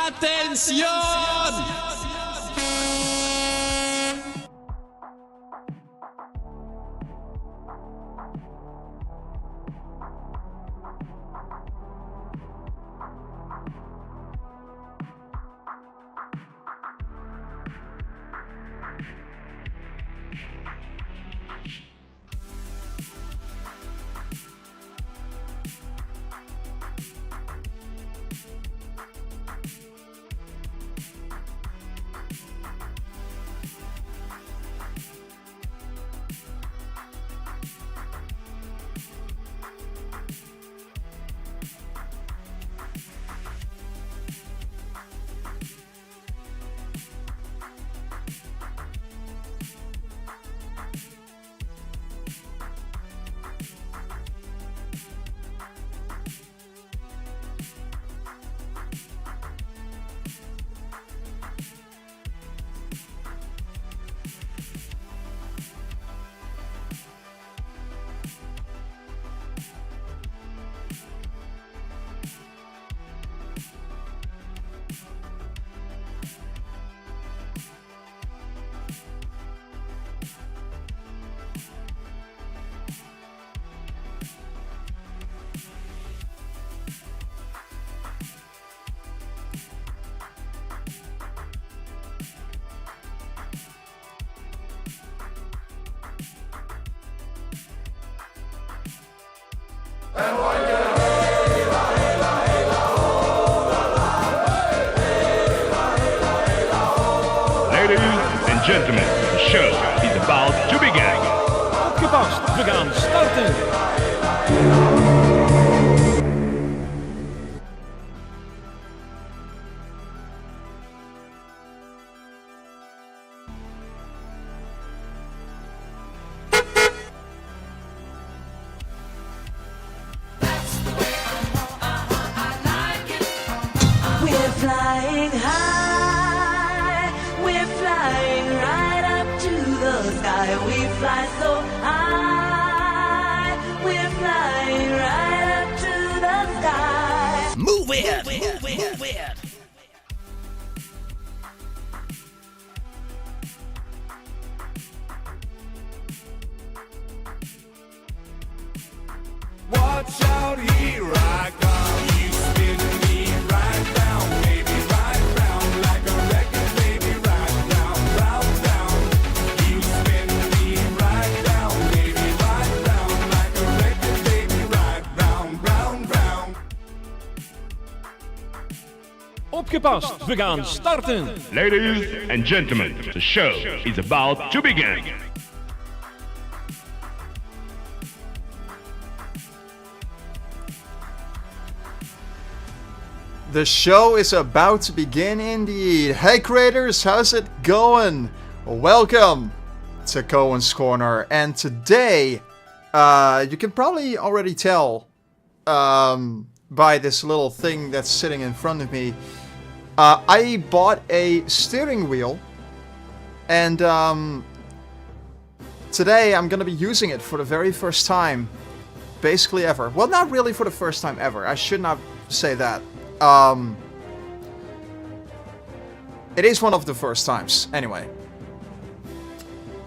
¡Atención! Ladies and gentlemen, the show is about to begin. Opgepast, we gaan starten. We're flying high, we're flying right up to the sky. We fly so high, we're flying right up to the sky. Move it! Move it! Watch out, here I come. You spin me right down, baby, right round like a record, baby, right down, round, down. You spin me right down, baby, right round like a record, baby, right round, round, round. Opgepast, we gaan starten. Ladies and gentlemen, the show is about to begin. The show is about to begin indeed. Hey creators, how's it going? Welcome to Koen's Corner. And today, you can probably already tell by this little thing that's sitting in front of me. I bought a steering wheel. And today I'm gonna be using it for the very first time. Basically ever. Well, not really for the first time ever. I should not say that. It is one of the first times, anyway.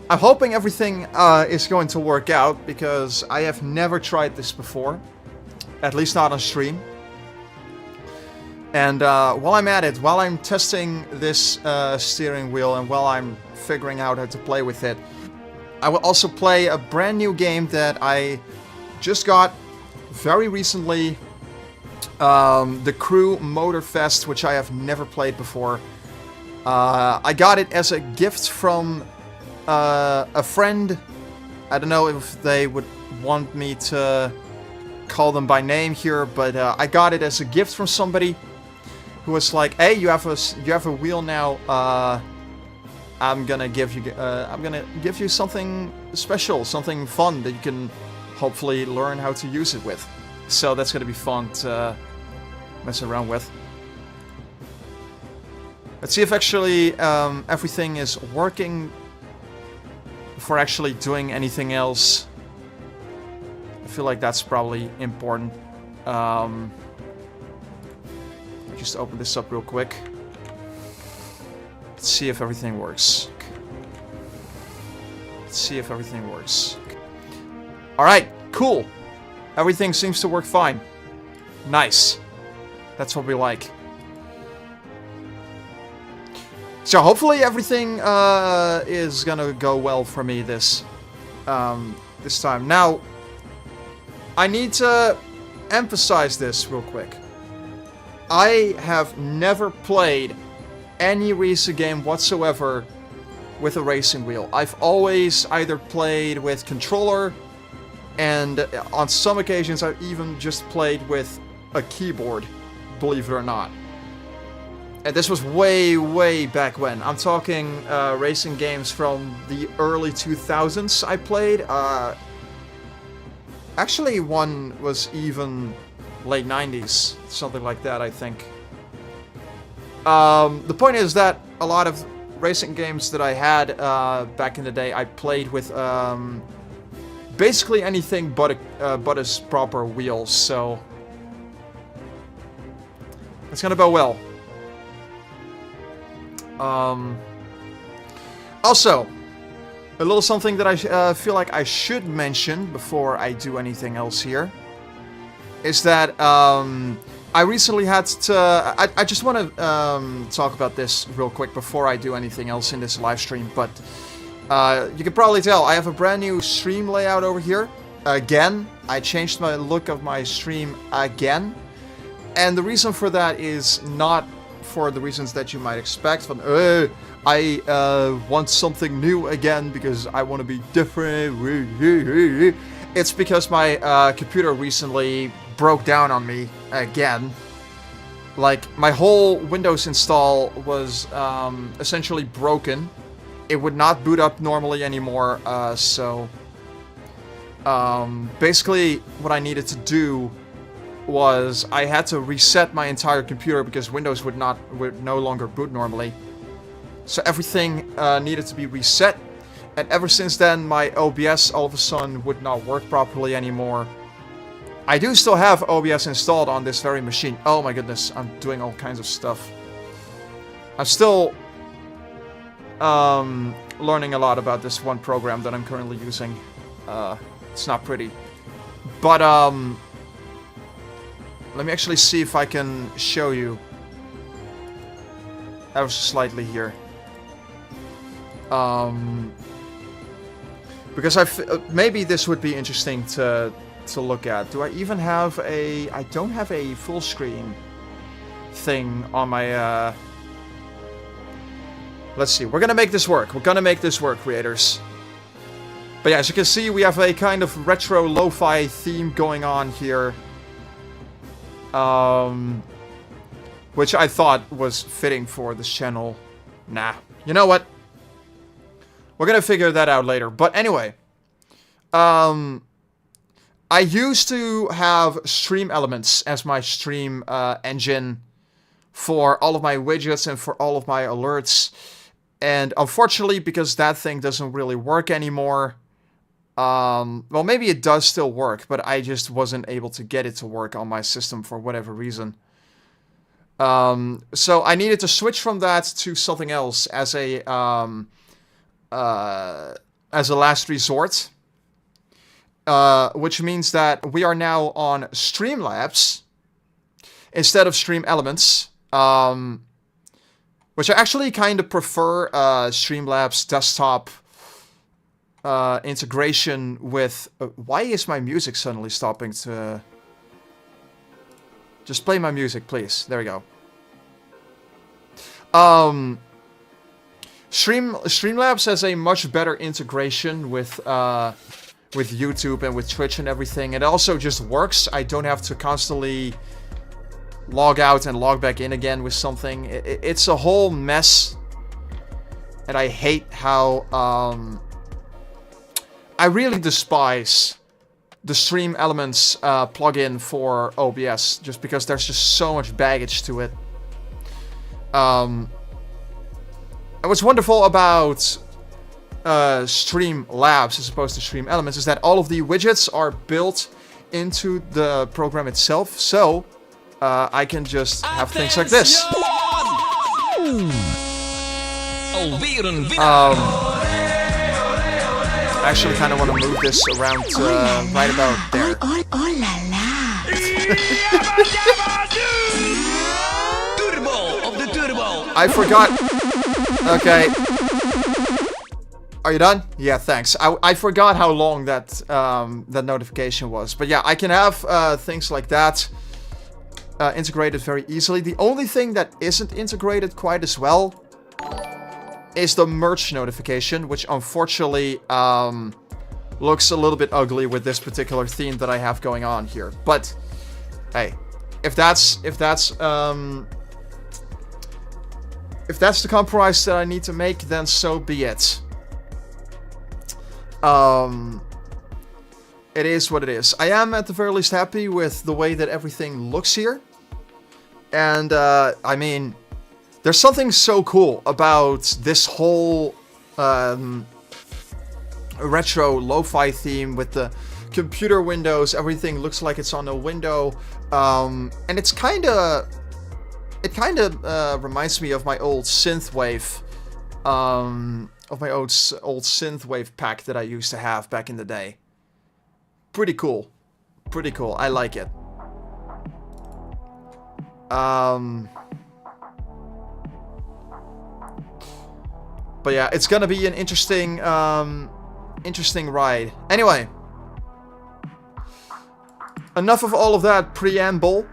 I'm hoping everything is going to work out, because I have never tried this before. At least not on stream. And while I'm at it, while I'm testing this steering wheel, and while I'm figuring out how to play with it, I will also play a brand new game that I just got very recently. The Crew Motorfest, which I have never played before. I got it as a gift from a friend. I don't know if they would want me to call them by name here, but I got it as a gift from somebody who was like, "Hey, you have a wheel now. I'm gonna give you something special, something fun that you can hopefully learn how to use it with." So that's gonna be fun to mess around with. Let's see if actually everything is working before actually doing anything else. I feel like that's probably important. just open this up real quick. Let's see if everything works. Let's see if everything works. Alright, cool. Everything seems to work fine. Nice. That's what we like. So hopefully everything is gonna go well for me this time. Now, I need to emphasize this real quick. I have never played any racing game whatsoever with a racing wheel. I've always either played with controller, and on some occasions I've even just played with a keyboard, believe it or not. And this was way, way back when. I'm talking racing games from the early 2000s I played. Actually, one was even late 90s, something like that, I think. The point is that a lot of racing games that I had back in the day, I played with basically anything but a proper wheel, so it's gonna go well. Also, a little something that I feel like I should mention before I do anything else here is that I recently had to... I just want to talk about this real quick before I do anything else in this live stream, but you can probably tell I have a brand new stream layout over here. Again, I changed my look of my stream again, and the reason for that is not for the reasons that you might expect. From I want something new again because I want to be different. It's because my computer recently broke down on me again. Like, my whole Windows install was essentially broken. It would not boot up normally anymore, so basically what I needed to do was I had to reset my entire computer because Windows would no longer boot normally. So everything needed to be reset, and ever since then my OBS all of a sudden would not work properly anymore. I do still have OBS installed on this very machine. Oh my goodness, I'm doing all kinds of stuff. I'm still learning a lot about this one program that I'm currently using. It's not pretty. But let me actually see if I can show you ever so slightly here. Because maybe this would be interesting to look at. Do I even have a... I don't have a full screen thing on my... Let's see. We're gonna make this work. We're gonna make this work, creators. But yeah, as you can see, we have a kind of retro lo-fi theme going on here. Which I thought was fitting for this channel. Nah. You know what? We're gonna figure that out later. But anyway. I used to have Stream Elements as my stream engine for all of my widgets and for all of my alerts. And unfortunately, because that thing doesn't really work anymore... well, maybe it does still work, but I just wasn't able to get it to work on my system for whatever reason. So I needed to switch from that to something else as a last resort. Which means that we are now on Streamlabs instead of Stream Elements. Which I actually kind of prefer Streamlabs desktop integration with... why is my music suddenly stopping to... Just play my music, please. There we go. Streamlabs has a much better integration with YouTube and with Twitch and everything. It also just works. I don't have to constantly log out and log back in again with something. It's a whole mess. And I hate how... I really despise the Stream Elements plugin for OBS, just because there's just so much baggage to it. And what's wonderful about Streamlabs as opposed to Stream Elements is that all of the widgets are built into the program itself. So I can just have things like this. Alweer een winnaar. I actually kind of want to move this around right about there. Oh la la. Turbo op de turbo. I forgot. Okay. Are you done? Yeah, thanks. I forgot how long that that notification was. But yeah, I can have things like that integrated very easily. The only thing that isn't integrated quite as well is the merch notification, which unfortunately looks a little bit ugly with this particular theme that I have going on here. But hey, if that's the compromise that I need to make, then so be it. It is what it is. I am at the very least happy with the way that everything looks here. And I mean, there's something so cool about this whole retro lo-fi theme with the computer windows. Everything looks like it's on a window, and it kind of reminds me of my old synthwave, old synthwave pack that I used to have back in the day. Pretty cool, pretty cool. I like it. But yeah, it's gonna be an interesting, interesting ride. Anyway, enough of all of that preamble.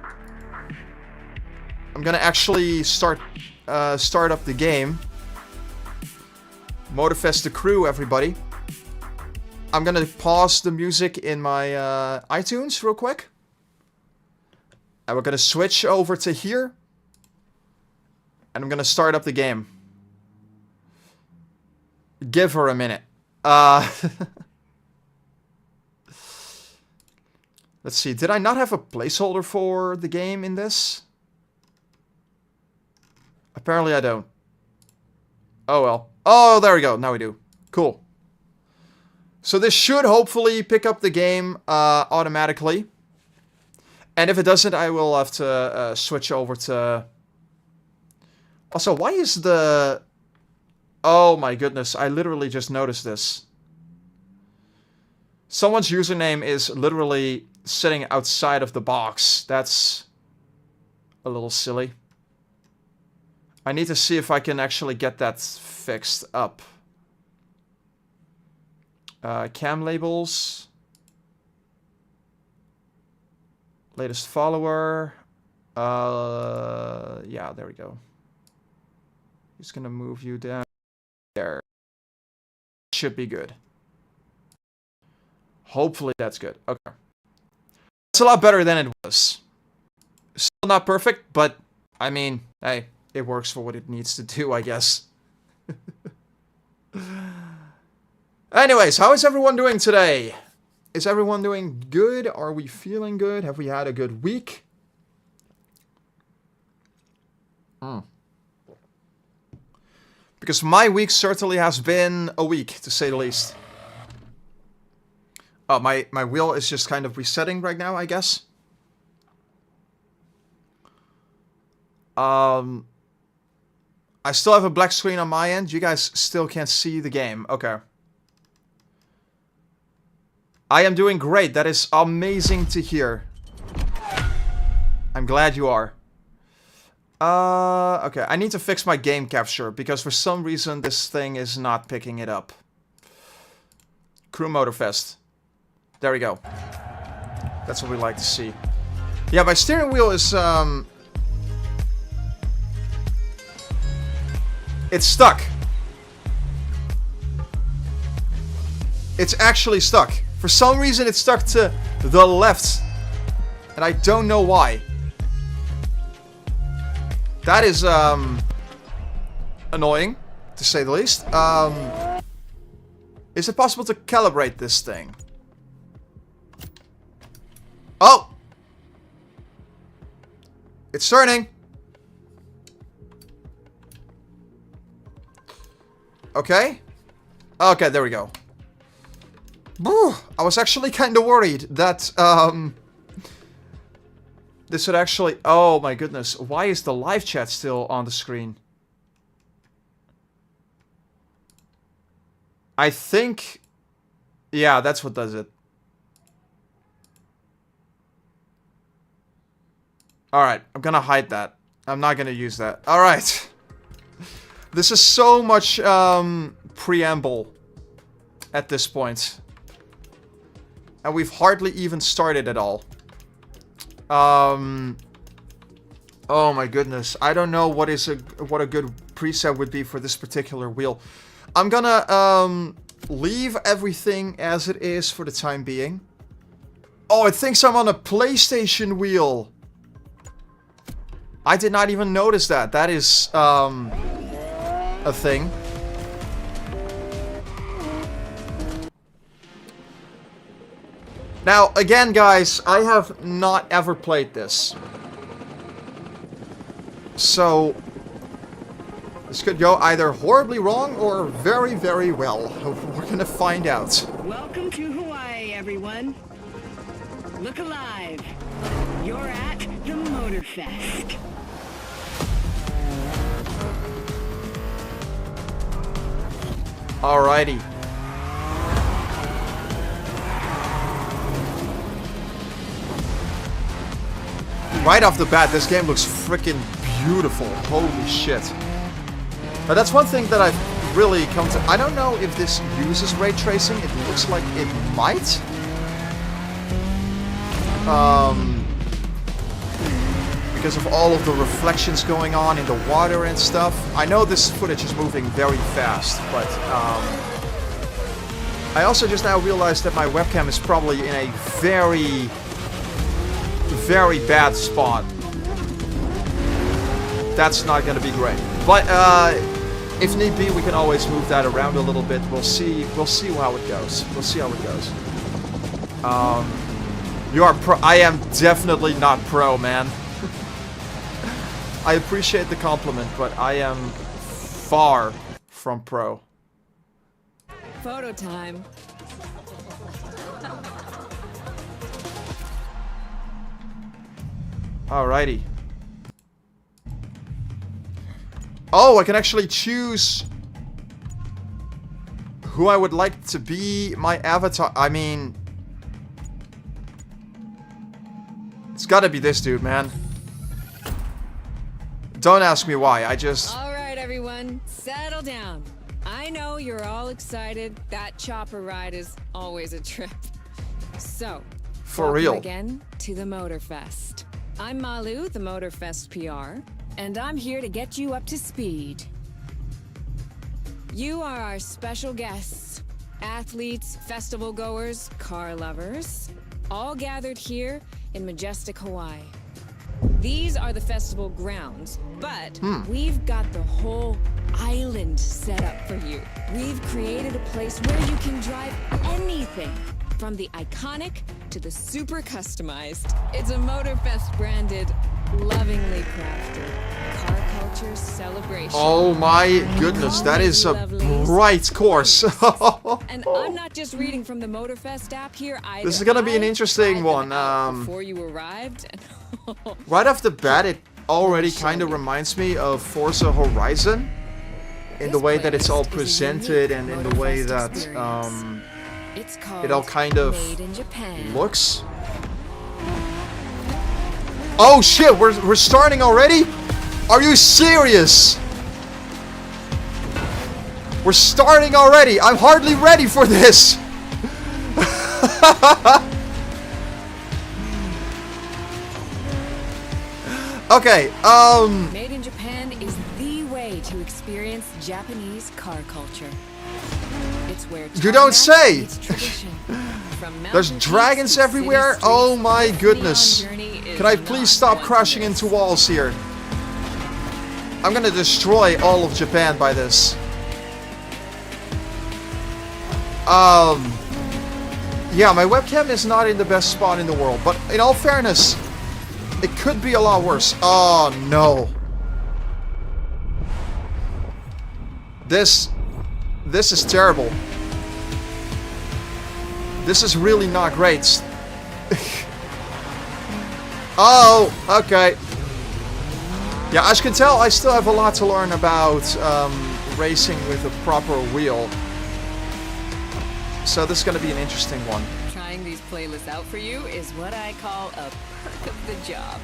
I'm gonna actually start up the game. Motorfest the crew, everybody. I'm gonna pause the music in my iTunes real quick. And we're gonna switch over to here. And I'm gonna start up the game. Give her a minute. Let's see. Did I not have a placeholder for the game in this? Apparently I don't. Oh well. Oh, there we go. Now we do. Cool. So this should hopefully pick up the game automatically. And if it doesn't, I will have to switch over to... Also, why is the... Oh my goodness, I literally just noticed this. Someone's username is literally sitting outside of the box. That's a little silly. I need to see if I can actually get that fixed up. Cam labels. Latest follower. Yeah, there we go. Just gonna move you down there. Should be good. Hopefully that's good. Okay. It's a lot better than it was. Still not perfect, but I mean, hey, it works for what it needs to do, I guess. Anyways, how is everyone doing today? Is everyone doing good? Are we feeling good? Have we had a good week? Because my week certainly has been a week, to say the least. Oh, my wheel is just kind of resetting right now, I guess. I still have a black screen on my end. You guys still can't see the game. Okay. I am doing great. That is amazing to hear. I'm glad you are. Okay. I need to fix my game capture because for some reason this thing is not picking it up. Crew Motorfest. There we go. That's what we like to see. Yeah, my steering wheel is, it's stuck. It's actually stuck. For some reason it's stuck to the left. And I don't know why. That is, annoying, to say the least. Is it possible to calibrate this thing? Oh! It's turning. Okay. Okay, there we go. I was actually kind of worried that, this would actually... Oh my goodness. Why is the live chat still on the screen? I think... Yeah, that's what does it. Alright, I'm gonna hide that. I'm not gonna use that. Alright. This is so much preamble at this point. And we've hardly even started at all. Oh my goodness. I don't know what a good preset would be for this particular wheel. I'm gonna leave everything as it is for the time being. Oh, it thinks I'm on a PlayStation wheel. I did not even notice that. That is a thing. Now, again, guys, I have not ever played this. So, this could go either horribly wrong or very, very well. We're gonna find out. Welcome to Hawaii, everyone. Look alive. You're at the Motorfest. Alrighty. Right off the bat, this game looks freaking beautiful. Holy shit. But that's one thing that I've really come to... I don't know if this uses ray tracing. It looks like it might. Because of all of the reflections going on in the water and stuff. I know this footage is moving very fast, but I also just now realized that my webcam is probably in a very, very bad spot. That's not gonna be great. But if need be, we can always move that around a little bit. We'll see how it goes. We'll see how it goes. You are pro. I am definitely not pro, man. I appreciate the compliment, but I am far from pro. Photo time. Alrighty. Oh, I can actually choose who I would like to be my avatar. I mean, it's gotta be this dude, man. Don't ask me why, I just... Alright, everyone, settle down. I know you're all excited. That chopper ride is always a trip. So, For welcome real. again to the Motorfest. I'm Malu, the Motorfest PR, and I'm here to get you up to speed. You are our special guests. Athletes, festival goers, car lovers, all gathered here in majestic Hawaii. These are the festival grounds, but we've got the whole island set up for you. We've created a place where you can drive anything, from the iconic to the super customized. It's a Motorfest branded, lovingly crafted car culture celebration. Oh my goodness, that is a bright course. And I'm not just reading from the Motorfest app here either. This is gonna be an interesting one. Before you arrived. Right off the bat, it already kind of reminds me of Forza Horizon. In the way that it's all presented and in the way that it all kind of looks. Oh shit, we're starting already? Are you serious? We're starting already. I'm hardly ready for this. Okay, Made in Japan is the way to experience Japanese car culture. It's where You don't say! meets tradition. From there's mountain dragons peaks to everywhere? city Oh streets, my this goodness. neon journey is Can I not please stop one crashing for this. into walls here? I'm gonna destroy all of Japan by this. Yeah, my webcam is not in the best spot in the world, but in all fairness, it could be a lot worse. Oh no. This is terrible. This is really not great. Oh, okay. Yeah, as you can tell, I still have a lot to learn about racing with a proper wheel. So this is going to be an interesting one. Trying these playlists out for you is what I call a perk of the job.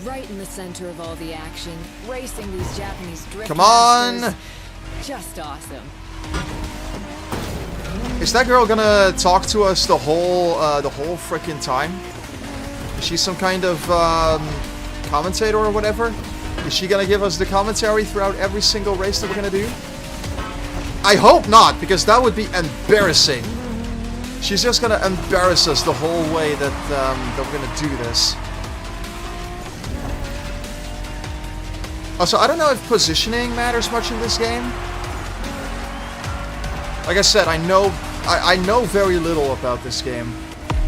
Right in the center of all the action, racing these Japanese drift Come on! masters. Just awesome. Is that girl gonna talk to us the whole freaking time? Is she some kind of commentator or whatever? Is she gonna give us the commentary throughout every single race that we're gonna do? I hope not, because that would be embarrassing. She's just gonna embarrass us the whole way that we're gonna do this. Also, I don't know if positioning matters much in this game. Like I said, I know very little about this game,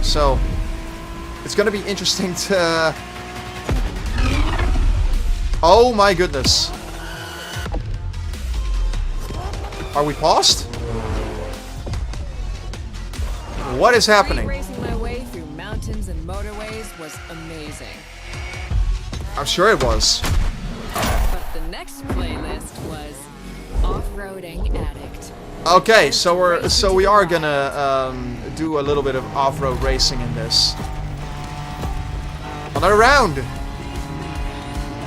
so it's gonna be interesting to... Oh my goodness. Are we paused? What is happening? Racing my way through mountains and motorways was amazing. I'm sure it was. But the next playlist was Off-Roading Addict. Okay, so we are gonna do a little bit of off-road racing in this. Another round.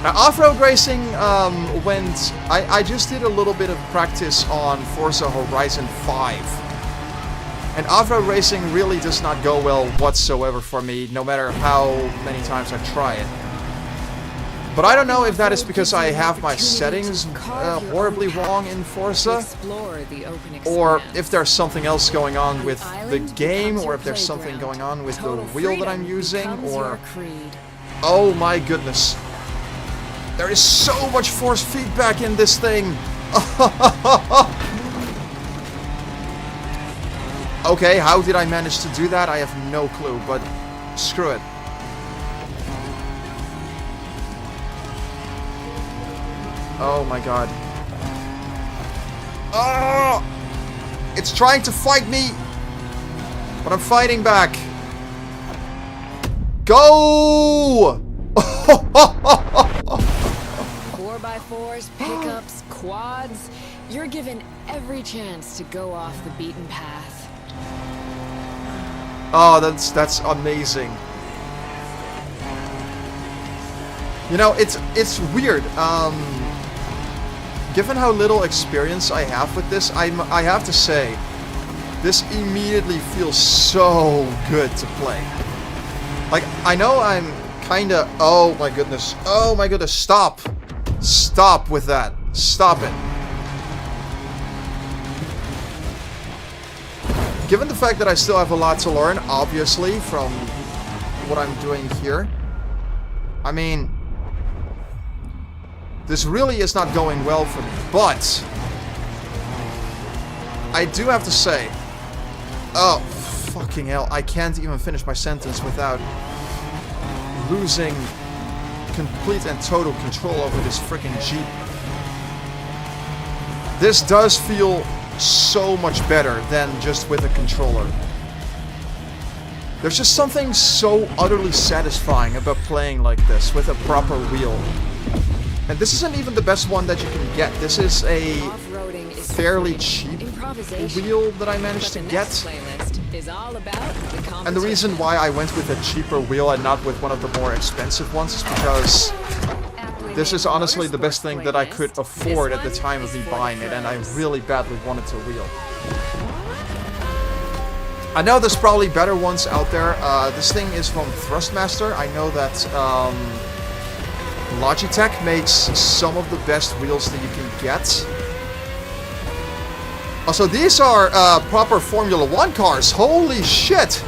Now, off-road racing went... I just did a little bit of practice on Forza Horizon 5. And off-road racing really does not go well whatsoever for me, no matter how many times I try it. But I don't know if that is because I have my settings horribly wrong in Forza, or if there's something else going on with the game, or if there's something going on with the wheel that I'm using, or... Oh my goodness. There is so much force feedback in this thing. Okay, how did I manage to do that? I have no clue, but screw it. Oh my god. Oh! It's trying to fight me! But I'm fighting back. Go! 4x4s, pickups, quads. You're given every chance to go off the beaten path. Oh, that's amazing. You know, it's weird. Given how little experience I have with this, I have to say, this immediately feels so good to play. Like, I know I'm kinda... Oh my goodness. Oh my goodness. Stop. Stop with that. Stop it. Given the fact that I still have a lot to learn, obviously, from what I'm doing here, I mean, this really is not going well for me, but I do have to say, oh, fucking hell, I can't even finish my sentence without losing complete and total control over this freaking Jeep. This does feel so much better than just with a controller. There's just something so utterly satisfying about playing like this with a proper wheel. And this isn't even the best one that you can get. This is a fairly cheap wheel that I managed to get. And the reason why I went with a cheaper wheel and not with one of the more expensive ones is because this is honestly the best thing that I could afford at the time of me buying it, and I really badly wanted a wheel. I know there's probably better ones out there. This thing is from Thrustmaster. I know that Logitech makes some of the best wheels that you can get. Also, these are proper Formula 1 cars. Holy shit!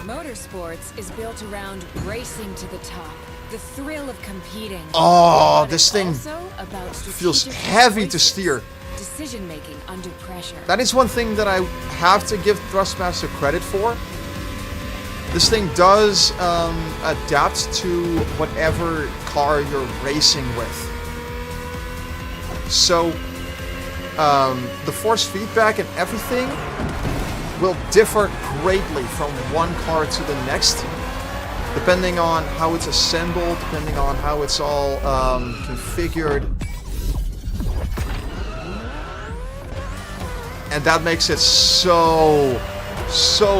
Motorsports is built around racing to the top, the thrill of competing. Oh, But this it's thing also about feels strategic heavy to choices, steer. Decision-making under pressure. That is one thing that I have to give Thrustmaster credit for. This thing does adapt to whatever car you're racing with. So, the force feedback and everything will differ greatly from one car to the next, depending on how it's assembled, depending on how it's all configured. And that makes it so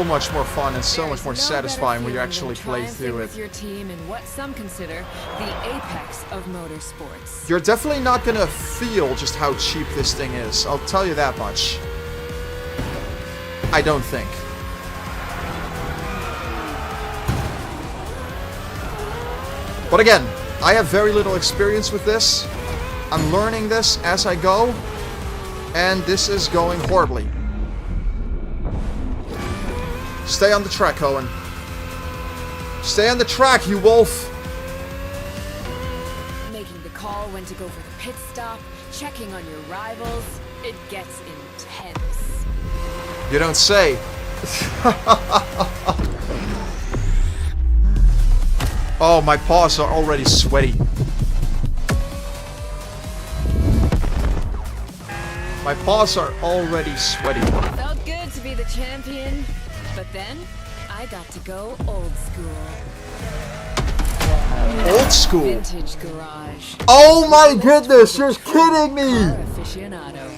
much more fun and so much more satisfying when you actually play through it. With your team in what some consider the apex of motorsports. You're definitely not gonna feel just how cheap this thing is. I'll tell you that much. I don't think. But again, I have very little experience with this. I'm learning this as I go. And this is going horribly. Stay on the track, Koen. Stay on the track, you wolf! Making the call when to go for the pit stop, checking on your rivals, it gets intense. You don't say. Oh, my paws are already sweaty. My paws are already sweaty. Felt good to be the champion, but then I got to go old school. Old school? Vintage garage. Oh my goodness, you're kidding me! Car aficionado.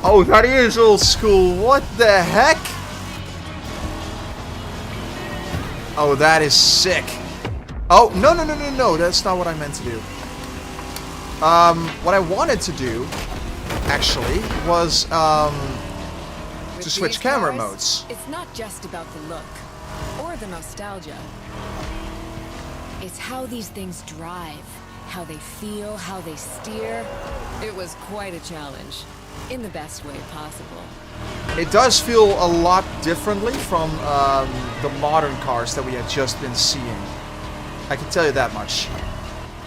Oh, that is old school. What the heck? Oh, that is sick. Oh, no. That's not what I meant to do. What I wanted to do, actually, was, to switch camera modes. It's not just about the look or the nostalgia. It's how these things drive, how they feel, how they steer. It was quite a challenge, in the best way possible. It does feel a lot differently from the modern cars that we had just been seeing. I can tell you that much.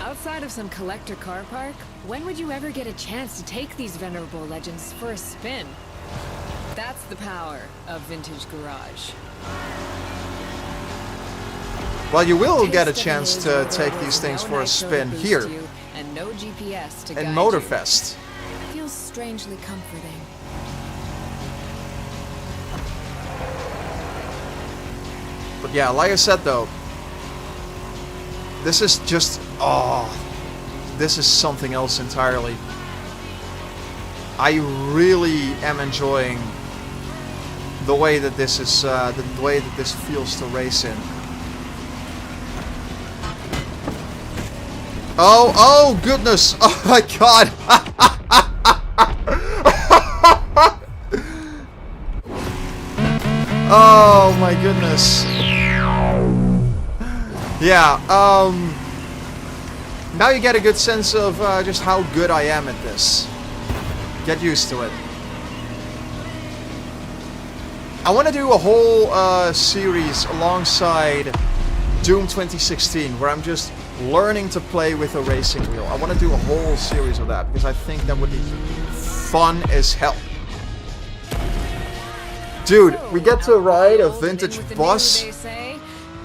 Outside of some collector car park, when would you ever get a chance to take these venerable legends for a spin? That's the power of Vintage Garage. Well, you will Taste get a of chance haze to road take with these things no for a nitro spin to boost here you, and no GPS to in guide Motorfest. you. Feels strangely comforting. But yeah, like I said though, this is just, this is something else entirely. I really am enjoying the way that this is, the way that this feels to race in. Oh goodness! Oh my god! Oh my goodness! Yeah, now you get a good sense of just how good I am at this. Get used to it. I want to do a whole series alongside Doom 2016 where I'm just learning to play with a racing wheel. I want to do a whole series of that because I think that would be fun as hell. Dude, we get to ride a vintage bus. They say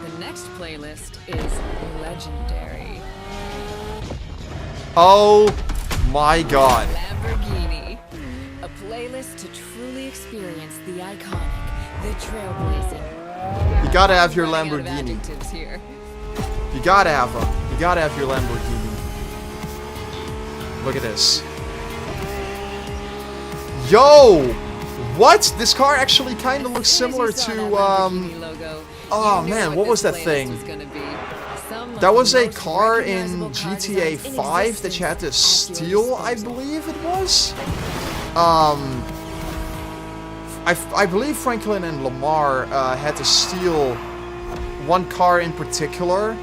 the next playlist is legendary. Oh my god. Lamborghini. A playlist to truly experience the iconic, the trailblazing. You gotta have your Running out of Lamborghini. adjectives here. You gotta have them. You gotta have your Lamborghini. Look at this. Yo! What? This car actually kind of looks similar to, oh man, what was that thing? That was a car in GTA 5 that you had to steal, I believe it was? I believe Franklin and Lamar had to steal one car in particular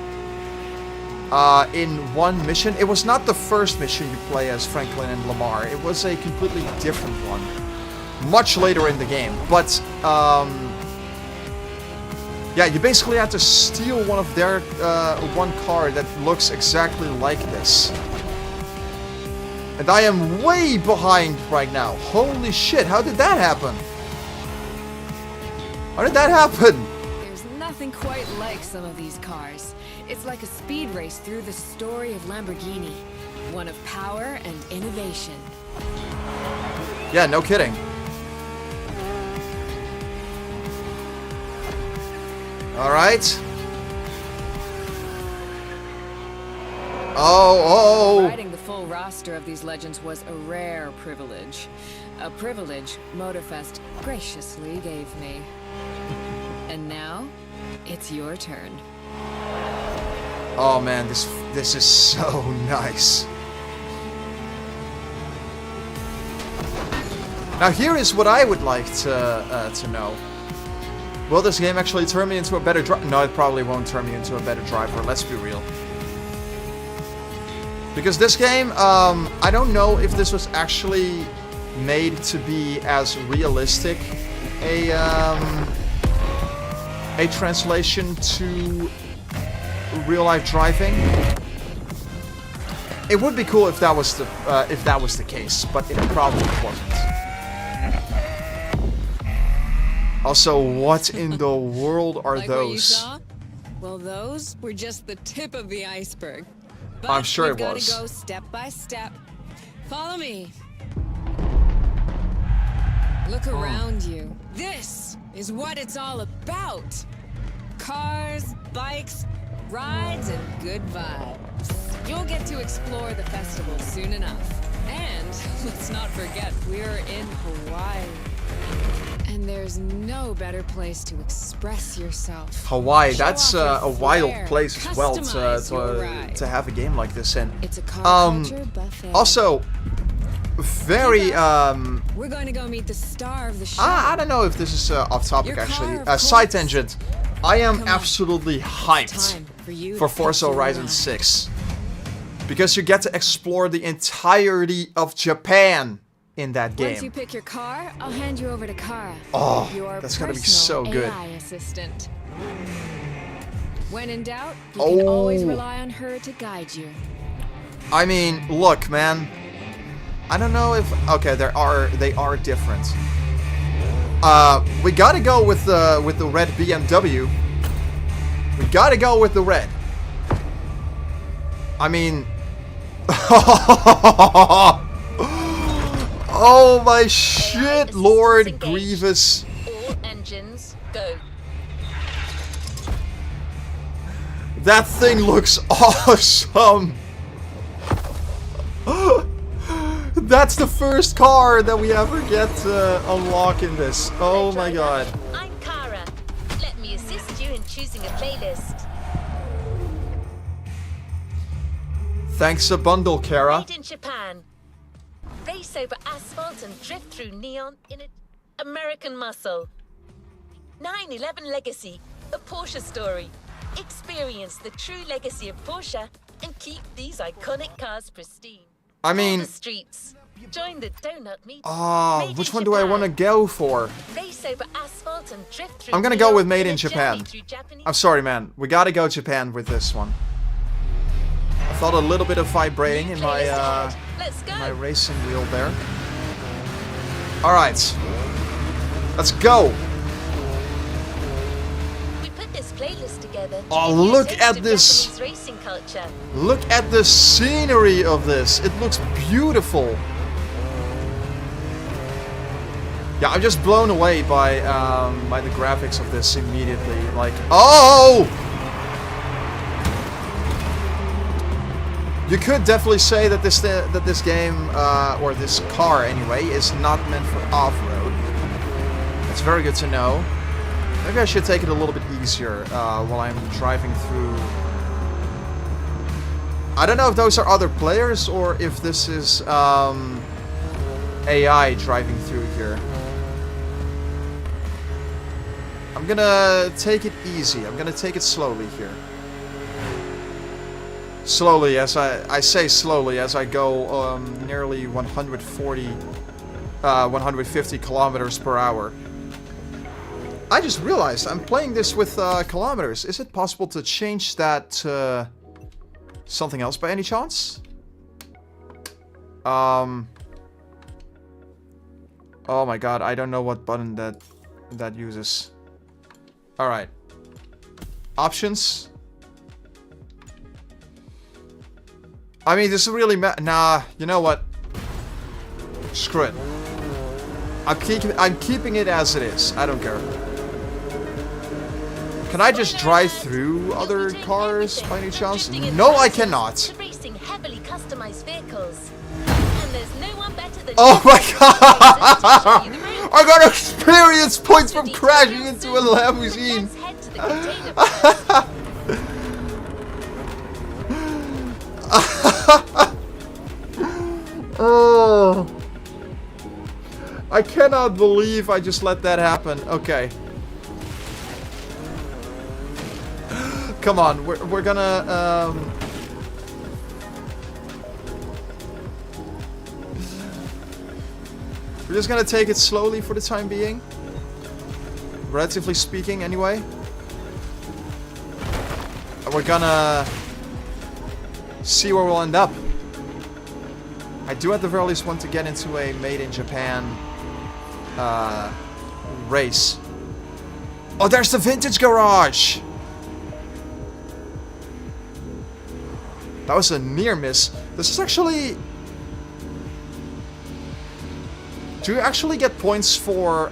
in one mission. It was not the first mission you play as Franklin and Lamar. It was a completely different one. Much later in the game, but yeah, you basically have to steal one of their one car that looks exactly like this. And I am way behind right now. Holy shit, how did that happen? How did that happen? There's nothing quite like some of these cars. It's like a speed race through the story of Lamborghini, one of power and innovation. Yeah, no kidding. Alright. Oh. Riding the full roster of these legends was a rare privilege. A privilege Motorfest graciously gave me. And now, it's your turn. Oh man, this is so nice. Now here is what I would like to know. Will this game actually turn me into a better driver? No, it probably won't turn me into a better driver, let's be real. Because this game, I don't know if this was actually made to be as realistic a translation to real-life driving. It would be cool if that was the case, but it probably wasn't. Also, what in the world are Like what you those? saw? Well, those were just the tip of the iceberg. But I'm sure we've it was. gotta go step by step. Follow me. Look around you. This is what it's all about. Cars, bikes, rides, and good vibes. You'll get to explore the festival soon enough. And let's not forget, we're in Hawaii. And there's no better place to express yourself. Hawaii, Show that's off a your wild flair, place as well customize your ride. to have a game like this in. It's a car culture buffet. Also, very We're going to go meet the star of the show. I don't know if this is off topic Your actually. car, of Side course. tangent. I am Come on. absolutely hyped Time for you for to Forza pick your Horizon ride. 6. Because you get to explore the entirety of Japan in that Once you game. pick your car, I'll hand you over to Kara. Oh, your that's gonna be personal so good. AI assistant. When in doubt, you can always Oh. rely on her to guide you. I mean, look, man. I don't know if okay, they are different. We gotta go with the red BMW. We gotta go with the red. I mean, oh my shit, Lord Grievous. All engines go. That thing looks awesome. That's the first car that we ever get to unlock in this. Oh my god. I'm Kara. Let me assist you in choosing a playlist. Thanks a bundle, Kara. Made in Japan. Race over asphalt and drift through neon in an American muscle. 911 Legacy, a Porsche story. Experience the true legacy of Porsche and keep these iconic cars pristine. I mean, The streets. Join the donut meet. oh, which one do I want to go for? Race over asphalt and drift through I'm gonna go neon with Made a in Japan. journey through Japanese- I'm sorry, man. We gotta go Japan with this one. I felt a little bit of vibrating in my Playlist ahead. Let's go. my racing wheel there. All right, let's go. We put this playlist together. Oh, to give you a look taste at of this. Japanese racing culture. Look at the scenery of this. It looks beautiful. Yeah, I'm just blown away by the graphics of this immediately. Like, oh! You could definitely say that this game or this car anyway is not meant for off-road. That's very good to know. Maybe I should take it a little bit easier while I'm driving through. I don't know if those are other players or if this is AI driving through here. I'm gonna take it easy. I'm gonna take it slowly here. Slowly, as I say slowly, as I go nearly 150 kilometers per hour. I just realized I'm playing this with kilometers. Is it possible to change that to something else by any chance? Oh my god, I don't know what button that uses. Alright. Options. I mean, this is really nah, you know what? Screw it. I'm keeping it as it is. I don't care. Can I just drive through other cars by any chance? No, I cannot. Racing heavily customized vehicles. And there's no one better than Oh my god! I got experience points from crashing into a limousine. Let's head to the container first. Oh. I cannot believe I just let that happen. Okay. Come on, we're gonna we're just gonna take it slowly for the time being. Relatively speaking, anyway. And we're gonna see where we'll end up. I do at the very least want to get into a made in Japan race. Oh, there's the vintage garage! That was a near miss. This is actually... Do you actually get points for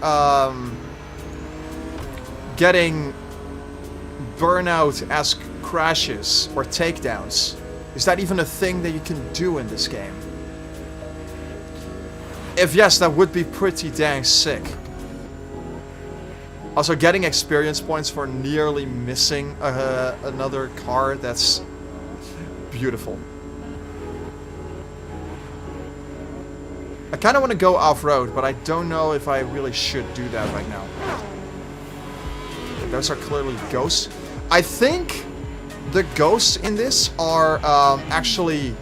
getting burnout-esque crashes or takedowns? Is that even a thing that you can do in this game? If yes, that would be pretty dang sick. Also, getting experience points for nearly missing another car, that's beautiful. I kind of want to go off-road, but I don't know if I really should do that right now. Those are clearly ghosts. I think the ghosts in this are actually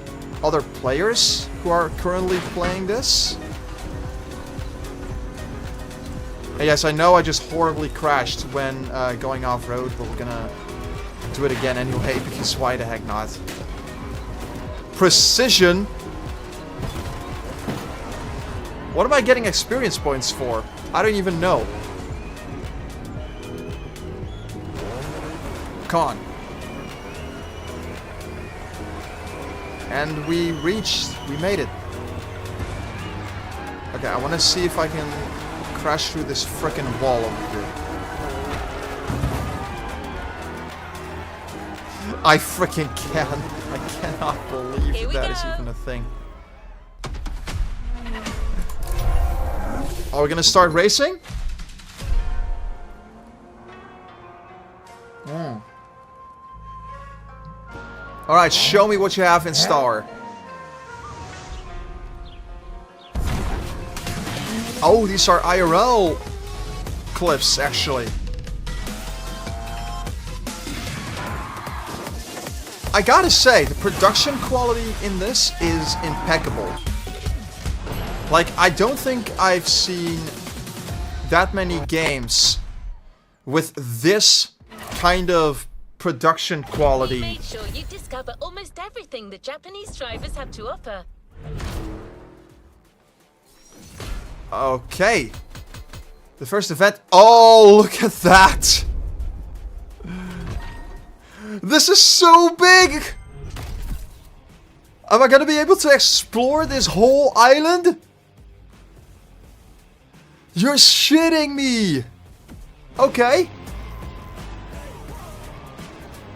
other players who are currently playing this. And yes, I know I just horribly crashed when going off-road, but we're gonna do it again anyway, because why the heck not? Precision? What am I getting experience points for? I don't even know. Come on. And we made it. Okay, I want to see if I can crash through this frickin' wall over here. I frickin' can. I cannot believe that is even a thing. Are we gonna start racing? Alright, show me what you have in store. Oh, these are IRL clips, actually. I gotta say, the production quality in this is impeccable. Like, I don't think I've seen that many games with this kind of production quality. Made sure you discover almost everything the Japanese drivers have to offer. Okay. The first event. Oh, look at that! This is so big! Am I gonna be able to explore this whole island? You're shitting me! Okay.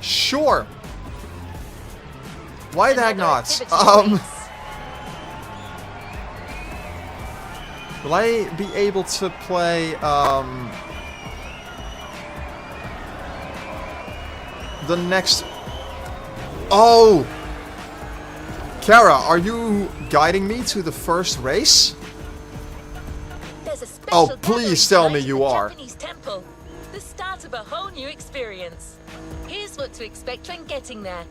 Sure. Why the heck not? Will I be able to play, the next... Oh! Kara, are you guiding me to the first race? There's a special Oh, please tell me gathering you tonight at the are. Japanese temple. The start of a whole new experience. Here's what to expect when getting there.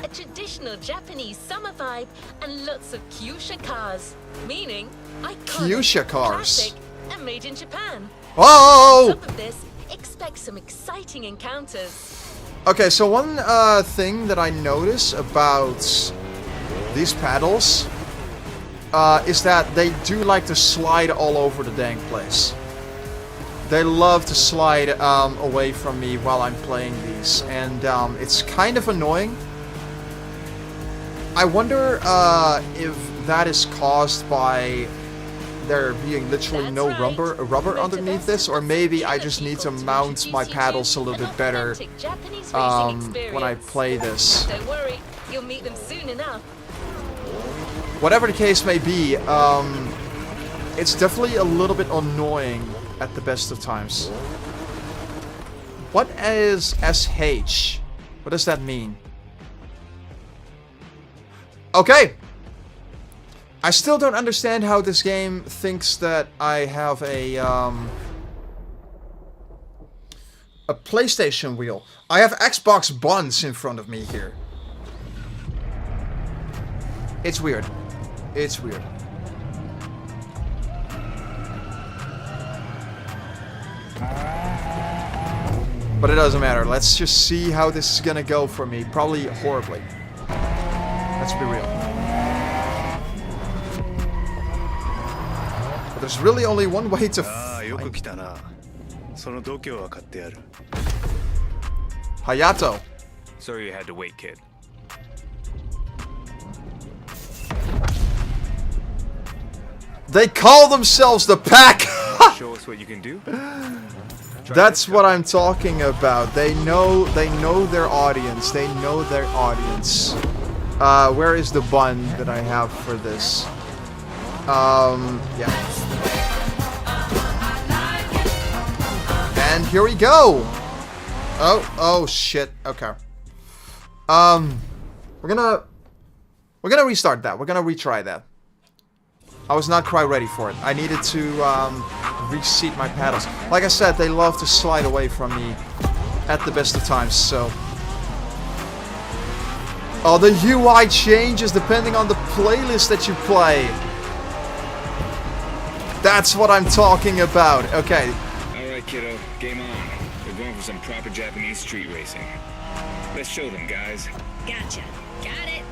A traditional Japanese summer vibe and lots of Kyushu cars. Meaning, iconic, Kyushu cars. classic, and made in Japan. Whoa! On top of this, expect some exciting encounters. Okay, so one thing that I notice about these paddles is that they do like to slide all over the dang place. They love to slide away from me while I'm playing these, and it's kind of annoying. I wonder if that is caused by there being literally no rubber underneath this, or maybe I just need to mount my paddles a little bit better when I play this. Don't worry, you'll meet them soon enough. Whatever the case may be, it's definitely a little bit annoying at the best of times. What is SH? What does that mean? Okay. I still don't understand how this game thinks that I have a PlayStation wheel. I have Xbox buns in front of me here. It's weird. It's weird. But it doesn't matter. Let's just see how this is gonna go for me. Probably horribly. Let's be real. But there's really only one way to Hayato. Sorry you had to wait, kid. They call themselves the Pack! Show us what you can do. That's what I'm talking about. They know their audience. They know their audience. Where is the bun that I have for this? Yeah. And here we go. Oh shit. Okay. We're gonna restart that. We're gonna retry that. I was not quite ready for it. I needed to reseat my paddles. Like I said, they love to slide away from me at the best of times, so... Oh, the UI changes depending on the playlist that you play. That's what I'm talking about. Okay. Alright, kiddo. Game on. We're going for some proper Japanese street racing. Let's show them, guys. Gotcha. Got it.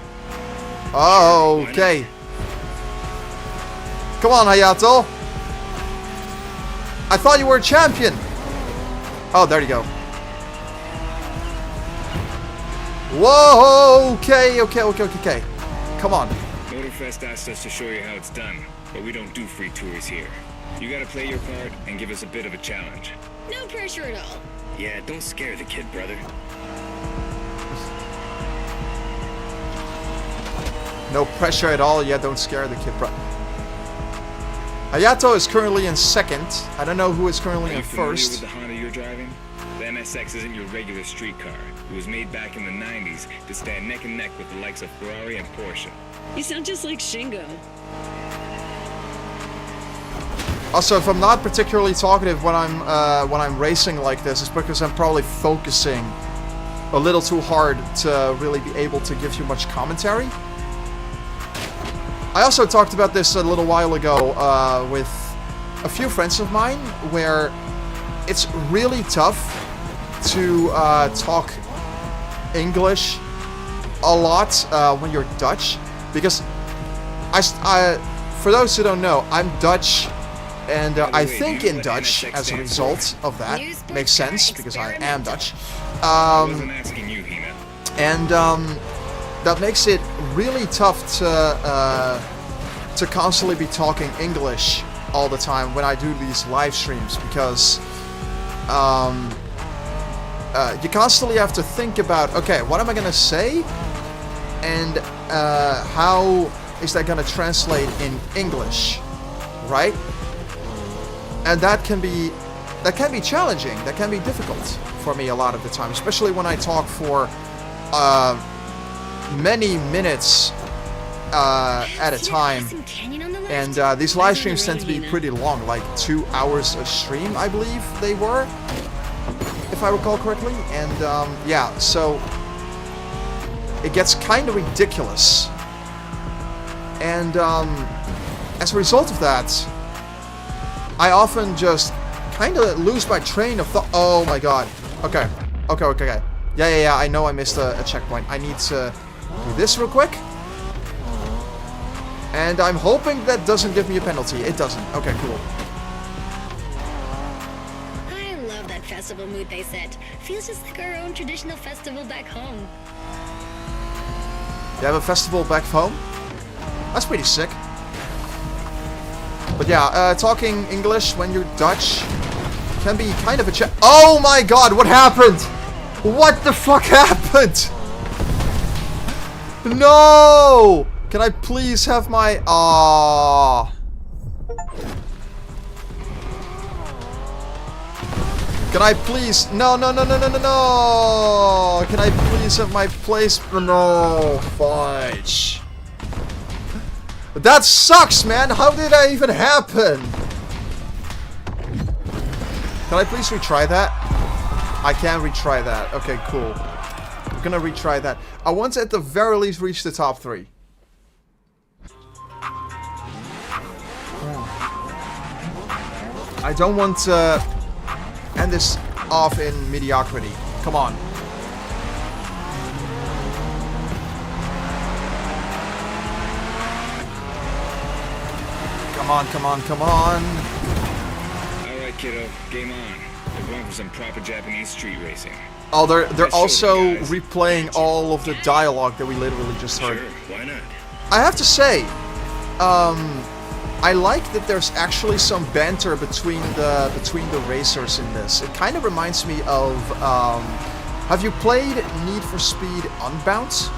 Oh, okay. Come on, Hayato. I thought you were a champion. Oh, there you go. Whoa, okay. Come on. Motorfest asked us to show you how it's done, but we don't do free tours here. You gotta play your part and give us a bit of a challenge. No pressure at all. Yeah, don't scare the kid, brother. No pressure at all. Yeah, don't scare the kid, bro. Hayato is currently in second. I don't know who is currently in first. With the Honda you're driving? The MSX isn't your regular street car. It was made back in the 90s to stand neck and neck with the likes of Ferrari and Porsche. You sound just like Shingo. Also, if I'm not particularly talkative when I'm racing like this, it's because I'm probably focusing a little too hard to really be able to give you much commentary. I also talked about this a little while ago with a few friends of mine, where it's really tough to talk English a lot when you're Dutch, because for those who don't know, I'm Dutch, and I think in Dutch as a result of that. Makes sense, because I am Dutch. And that makes it really tough to constantly be talking English all the time when I do these live streams, because you constantly have to think about, okay, what am I gonna say, and how is that gonna translate in English, right? And that can be challenging. That can be difficult for me a lot of the time, especially when I talk for many minutes at a time. And these live streams tend to be pretty long, like 2 hours a stream, I believe they were, if I recall correctly. And yeah, so it gets kind of ridiculous. And as a result of that, I often just kind of lose my train of thought. Oh my god. Okay. Yeah, I know I missed a checkpoint. I need to do this real quick. And I'm hoping that doesn't give me a penalty. It doesn't. Okay, cool. I love that festival mood they set. Feels just like our own traditional festival back home. You have a festival back home? That's pretty sick. But yeah, talking English when you're Dutch can be kind of a Oh my god, what happened? What the fuck happened? No! Can I please have my... Aww. Can I please... No, no, no, no, no, no, no! Can I please have my place... No, fudge. That sucks, man! How did that even happen? Can I please retry that? I can retry that. Okay, cool. I'm gonna retry that. I want to at the very least reach the top 3. I don't want to end this off in mediocrity. Come on. Come on, come on, come on. Alright, kiddo. Game on. We're going for some proper Japanese street racing. Oh, they're also replaying all of the dialogue that we literally just heard. Sure, why not? I have to say, I like that there's actually some banter between the racers in this. It kind of reminds me of, have you played Need for Speed Unbound?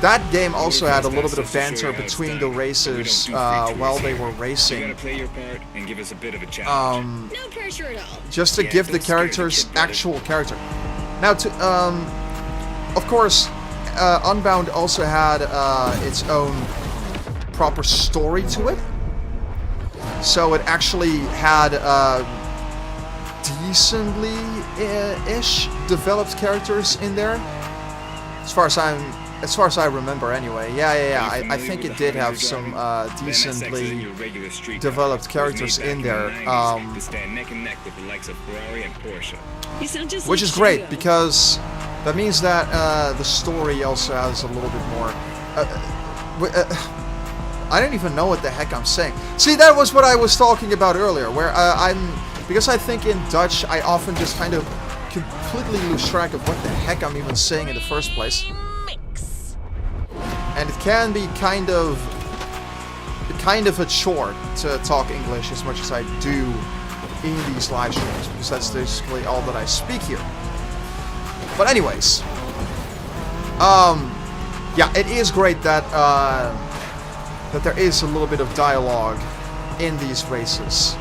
That game also had a little bit of banter between the races while they were racing. You gotta play your part and give us a bit of a challenge. No pressure at all. Just to give the characters actual character. Now, of course, Unbound also had its own proper story to it. So it actually had decently-ish developed characters in there, as far as I remember. Anyway, yeah. I think it did have some decently developed characters in there, which is great because that means that the story also has a little bit more. I don't even know what the heck I'm saying. See, that was what I was talking about earlier, where because I think in Dutch I often just kind of completely lose track of what the heck I'm even saying in the first place. And it can be kind of a chore to talk English as much as I do in these live streams, because that's basically all that I speak here. But anyways, yeah, it is great that that there is a little bit of dialogue in these races.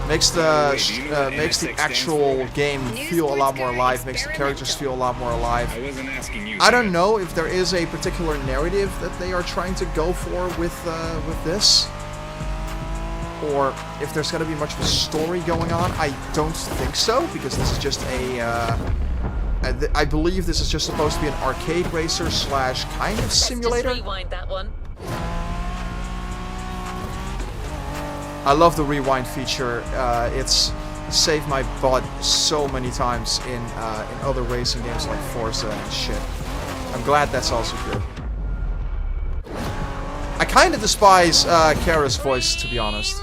Makes the actual game feel a lot more alive, makes the characters feel a lot more alive. I don't know if there is a particular narrative that they are trying to go for with this, or if there's going to be much of a story going on. I don't think so, because this is just I believe this is just supposed to be an arcade racer slash kind of simulator. Let's just rewind that one. I love the rewind feature. It's saved my butt so many times in other racing games like Forza and shit. I'm glad that's also good. I kind of despise Kara's voice, to be honest.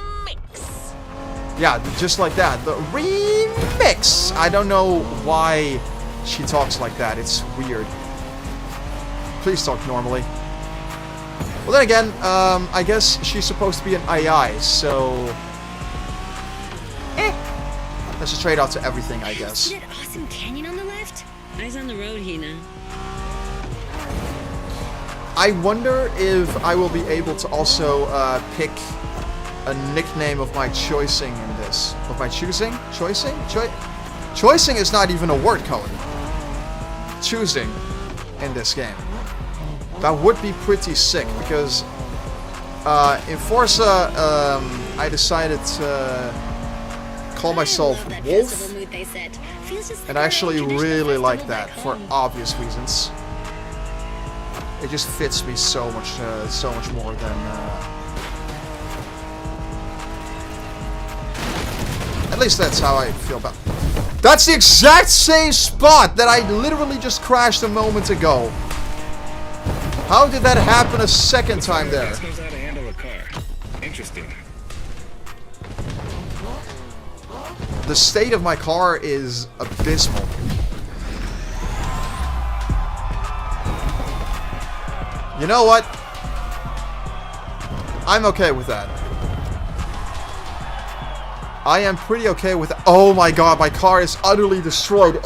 Yeah, just like that. The remix! I don't know why she talks like that. It's weird. Please talk normally. Well, then again, I guess she's supposed to be an AI, so... That's a trade-off to everything, I guess. See that awesome canyon on the left? Eyes on the road, Hina. I wonder if I will be able to also pick a nickname of my choosing in this. Of my choosing? Choicing? Choicing is not even a word, Koen. Choosing in this game. That would be pretty sick, because in Forza I decided to call myself Wolf, and I actually really like that for obvious reasons. It just fits me so much more than. At least that's how I feel about. That's the exact same spot that I literally just crashed a moment ago. How did that happen a second time there? Knows how to handle a car. Interesting. The state of my car is abysmal. You know what? I'm okay with that. I am pretty okay with that. Oh my god, my car is utterly destroyed.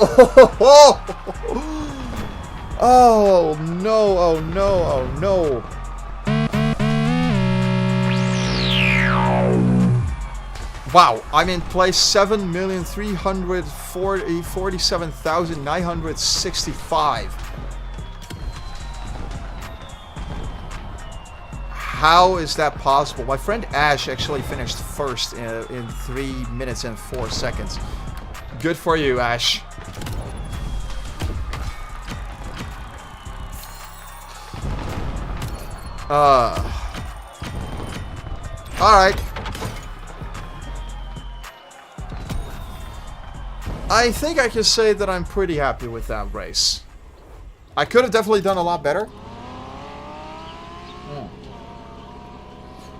Oh no, oh no, oh no. Wow, I'm in place 7,347,965. How is that possible? My friend Ash actually finished first in 3 minutes and 4 seconds. Good for you, Ash. Alright. I think I can say that I'm pretty happy with that race. I could have definitely done a lot better.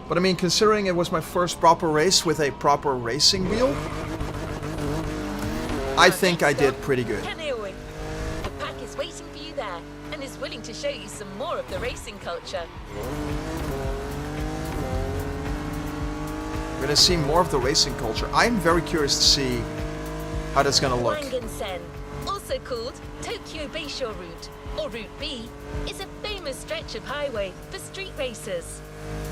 But I mean, considering it was my first proper race with a proper racing wheel, I think I did pretty good. The pack is waiting for you there and is willing to show you some more of the racing culture. We're gonna see more of the racing culture. I'm very curious to see how that's gonna look. Wangen-sen, also called Tokyo Bayshore Route, or Route B, is a famous stretch of highway for street racers.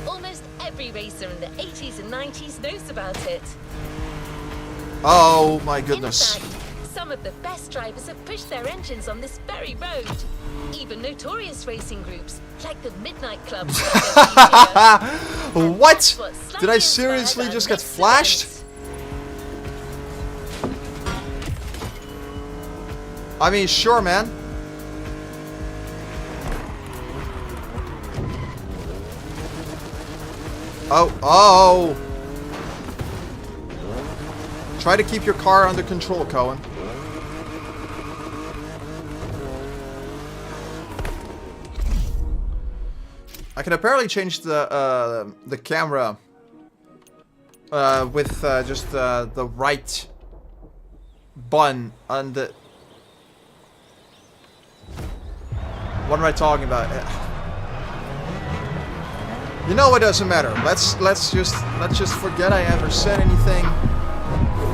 Almost every racer in the 80s and 90s knows about it. Oh my goodness. In fact, some of the best drivers have pushed their engines on this very road. Even notorious racing groups, like the Midnight Club. What? Did I seriously just get flashed? I mean, sure, man. Oh. Try to keep your car under control, Koen. I can apparently change the camera with just the right button on the. What am I talking about? You know, it doesn't matter. Let's just forget I ever said anything.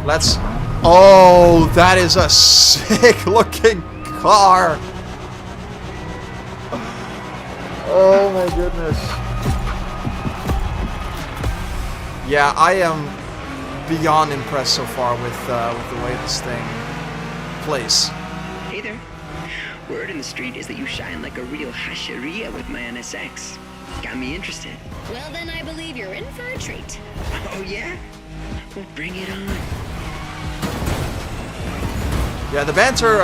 Let's. Oh, that is a sick looking car. Oh my goodness. Yeah, I am beyond impressed so far with the way this thing plays. Hey there. Word in the street is that you shine like a real hasheria with my NSX. Got me interested. Well, then I believe you're in for a treat. Oh, yeah? Well, bring it on. Yeah, the banter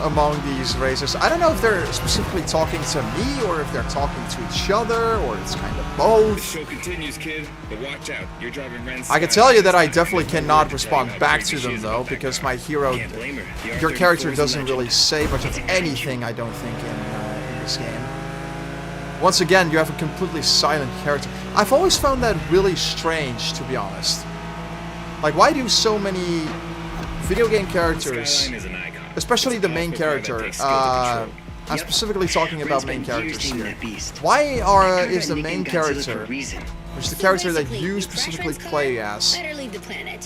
among these racers, I don't know if they're specifically talking to me or if they're talking to each other or it's kind of The both. show continues, kid, but watch out. You're driving Ren's. I can tell you that I definitely cannot respond back to them though, because my hero, your character doesn't really say much of anything, I don't think, in this game. Once again, you have a completely silent character. I've always found that really strange, to be honest. Like, why do so many video game characters, especially the main character, I'm specifically talking about main characters here. Why is the main character, which is the character that you specifically play as,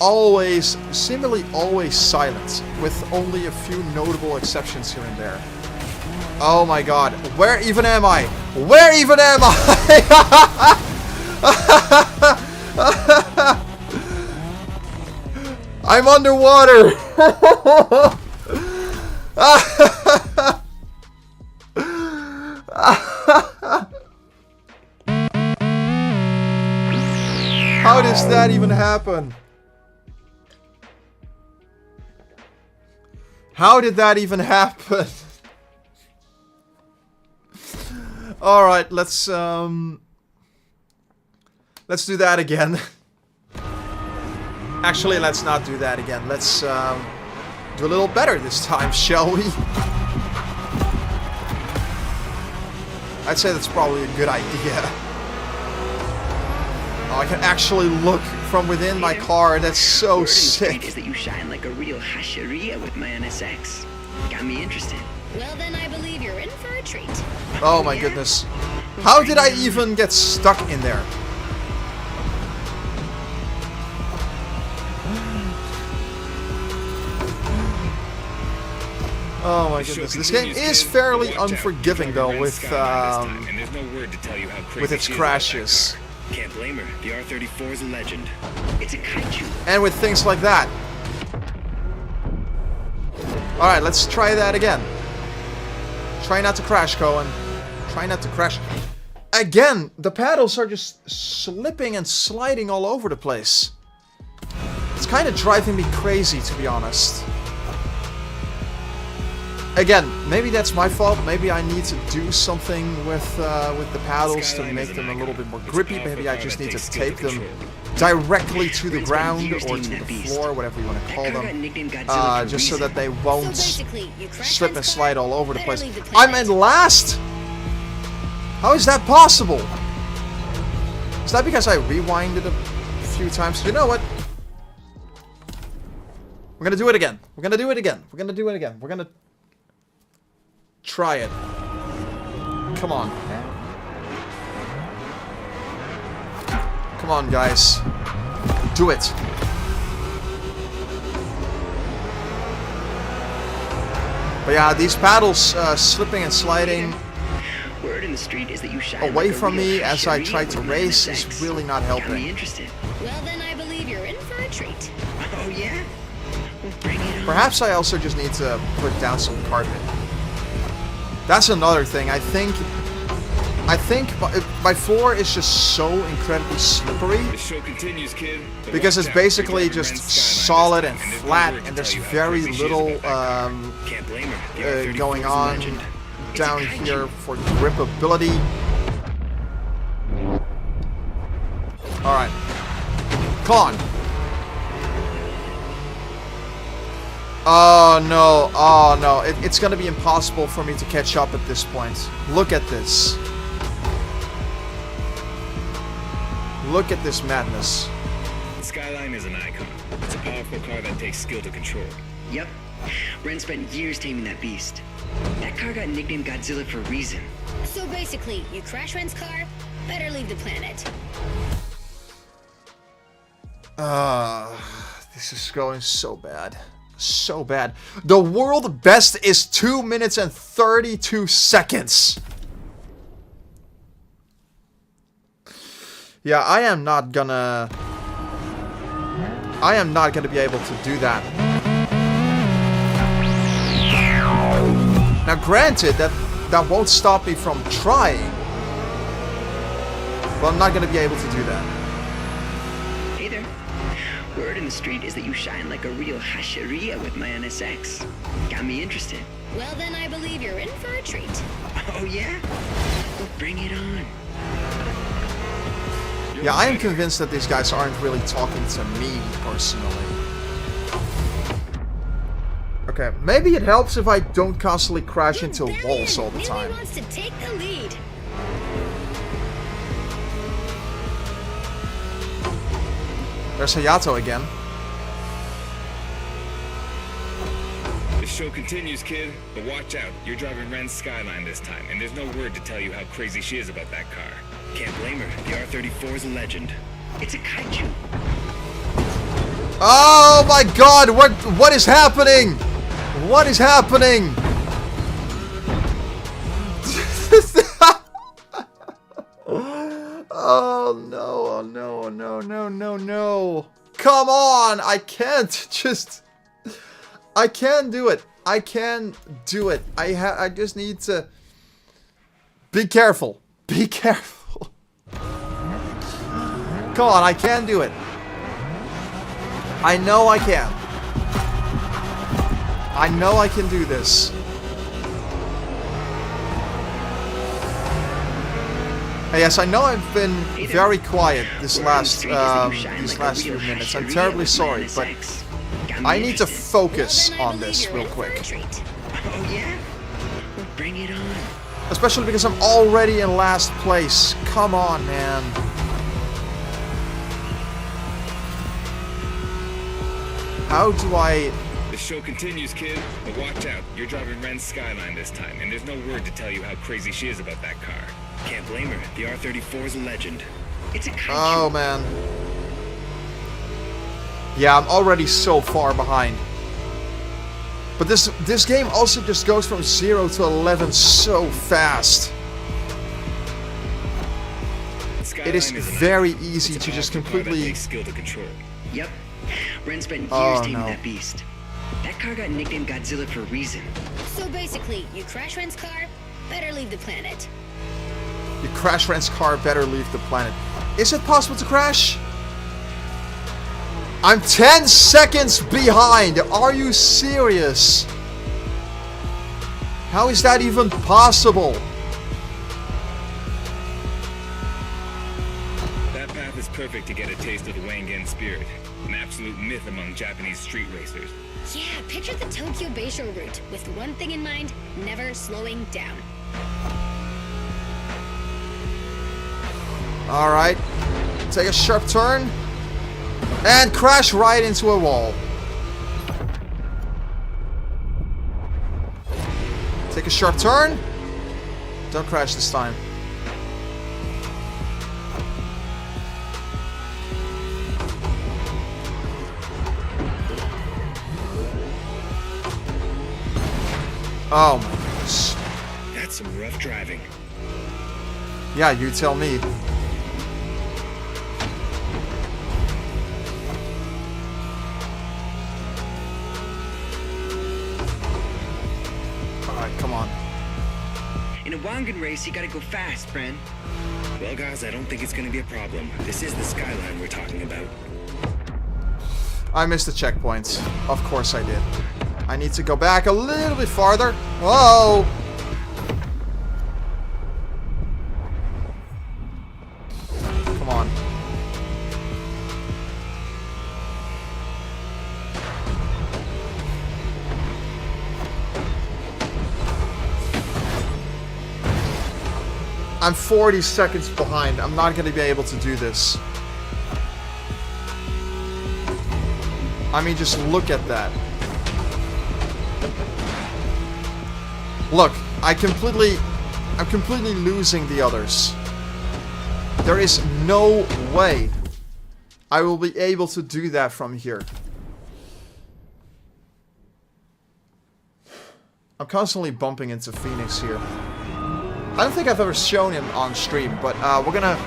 always, seemingly always silent, with only a few notable exceptions here and there? Oh my god, where even am I? Where even am I? I'm underwater! How does that even happen? How did that even happen? Alright, let's do that again. Actually, let's not do that again. Let's do a little better this time, shall we? I'd say that's probably a good idea. Oh, I can actually look from within my car. That's so sick. Is that you shine like a real hasheria with my NSX. Got me interested. Well, then I believe you're in for a treat. Oh my goodness. How did I even get stuck in there? Oh my goodness, this game is fairly unforgiving though with its crashes. Can't blame her. The R-34 is a legend. It's a kaiju. And with things like that. Alright, let's try that again. Try not to crash, Koen. Try not to crash. Again, the paddles are just slipping and sliding all over the place. It's kind of driving me crazy, to be honest. Again, maybe that's my fault. Maybe I need to do something with the paddles to make them a little bit more grippy. Maybe I just need to tape them directly to the ground or to the floor, whatever you want to call them, just so that they won't slip and slide all over the place. I'm in last? How is that possible? Is that because I rewinded a few times? You know what? We're gonna do it again. We're gonna do it again. We're gonna do it again. We're gonna try it. Come on. Come on, guys. Do it. But yeah, these paddles slipping and sliding Word in the street is that you shine away like a from real me as I hasheria try to with race minus is X. really not Got me helping. interested. Well, then I believe you're in for a treat. Oh yeah? Well, bring it on. Perhaps I also just need to put down some carpet. That's another thing. I think my floor is just so incredibly slippery The show continues, kid. But because watch it's out. basically You're just driving Rand's Skyline solid this and time, there's no flat, word to and there's tell you how very crazy she is little about that car. Can't blame her. The R-34 going is a on legend. down here for gripability. Alright. Come on. Oh no, oh no. It's gonna be impossible for me to catch up at this point. Look at this. Look at this madness. The Skyline is an icon. It's a powerful car that takes skill to control. Yep. Ren spent years taming that beast. That car got nicknamed Godzilla for a reason. So basically, you crash Ren's car, better leave the planet. This is going so bad. So bad. The world best is 2 minutes and 32 seconds. Yeah, I am not gonna be able to do that. Now granted, that won't stop me from trying. But I'm not gonna be able to do that. Hey there. Word in the street is that you shine like a real hasheria with my NSX. Got me interested. Well, then I believe you're in for a treat. Oh yeah? Well, bring it on. Yeah, I am convinced that these guys aren't really talking to me personally. Okay, maybe it helps if I don't constantly crash into walls all the Really time. wants to take the lead. There's Hayato again. The show continues, kid. But watch out. You're driving Rand's Skyline this time, and there's no word to tell you how crazy she is about that car. Can't blame her. The R-34 is a legend. It's a kaiju. Oh my god, what is happening? What is happening? Oh no, oh no, no, no, no, no. Come on, I can't do it. I can do it. I just need to be careful. Be careful. Come on, I can do it. I know I can. I know I can do this. Yes, I know I've been very quiet these last few minutes. I'm terribly sorry, but I need to focus on this real quick. Oh yeah? Well, bring it on. Especially because I'm already in last place. Come on, man. How do I... The show continues, kid. But watch out. You're driving Rand's Skyline this time, and there's no word to tell you how crazy she is about that car. Can't blame her. The R-34 is a legend. It's a kaiju. Oh, man. Yeah, I'm already so far behind. But this game also just goes from 0 to 11 so fast. It is very easy to just completely... skill to control. Yep. Ren spent years Oh, taming no. that beast. That car got nicknamed Godzilla for a reason. So basically, you crash Ren's car, better leave the planet. You crash Ren's car, better leave the planet. Is it possible to crash? I'm 10 seconds behind. Are you serious? How is that even possible? That path is perfect to get a taste of the Wangen spirit. An absolute myth among Japanese street racers. Yeah, picture the Tokyo Bayshore route, with one thing in mind, never slowing down. Alright. Take a sharp turn. And crash right into a wall. Take a sharp turn. Don't crash this time. Oh my goodness. That's some rough driving. Yeah, you tell me. Alright, come on. In a Wangen race, you gotta go fast, Bren. Well, guys, I don't think it's gonna be a problem. This is the skyline we're talking about. I missed the checkpoint. Of course I did. I need to go back a little bit farther. Whoa! Come on. I'm 40 seconds behind. I'm not going to be able to do this. I mean, just look at that. Look, I'm completely losing the others. There is no way I will be able to do that from here. I'm constantly bumping into Phoenix here. I don't think I've ever shown him on stream, but we're gonna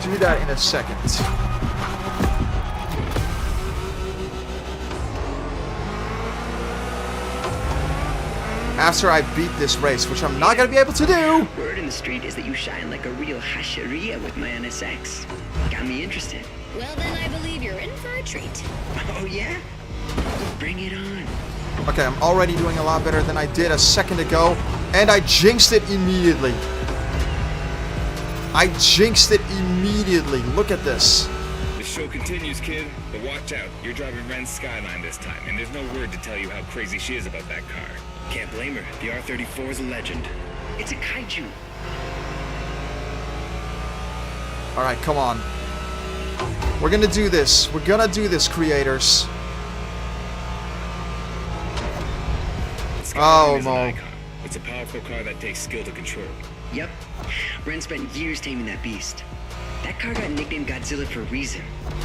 do that in a second. After I beat this race, which I'm not gonna be able to do. Word in the street is that you shine like a real hasheria with my NSX. Got me interested. Well, then I believe you're in for a treat. Oh, yeah? Bring it on. Okay, I'm already doing a lot better than I did a second ago, and I jinxed it immediately. I jinxed it immediately. Look at this. The show continues, kid, but watch out. You're driving Ren's Skyline this time, and there's no word to tell you how crazy she is about that car. Can't blame her. The R34 is a legend. It's a kaiju. Alright, come on. We're gonna do this. We're gonna do this, creators. Skyline is an Mo. icon. It's a powerful car that takes skill to control. Yep. Ren spent years taming that beast. That car got nicknamed Godzilla for a reason.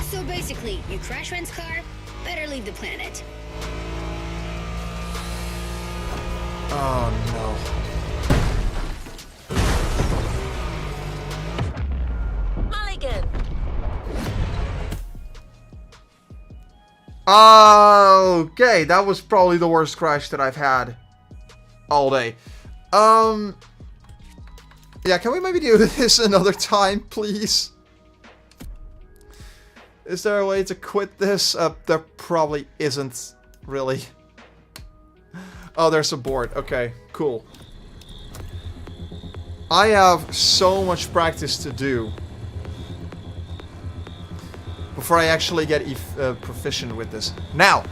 So basically, you crash Ren's car, better leave the planet. Oh no. Mulligan! Okay, that was probably the worst crash that I've had all day. Yeah, can we maybe do this another time, please? Is there a way to quit this? There probably isn't, really. Oh, there's a board. Okay, cool. I have so much practice to do before I actually get proficient with this. Now!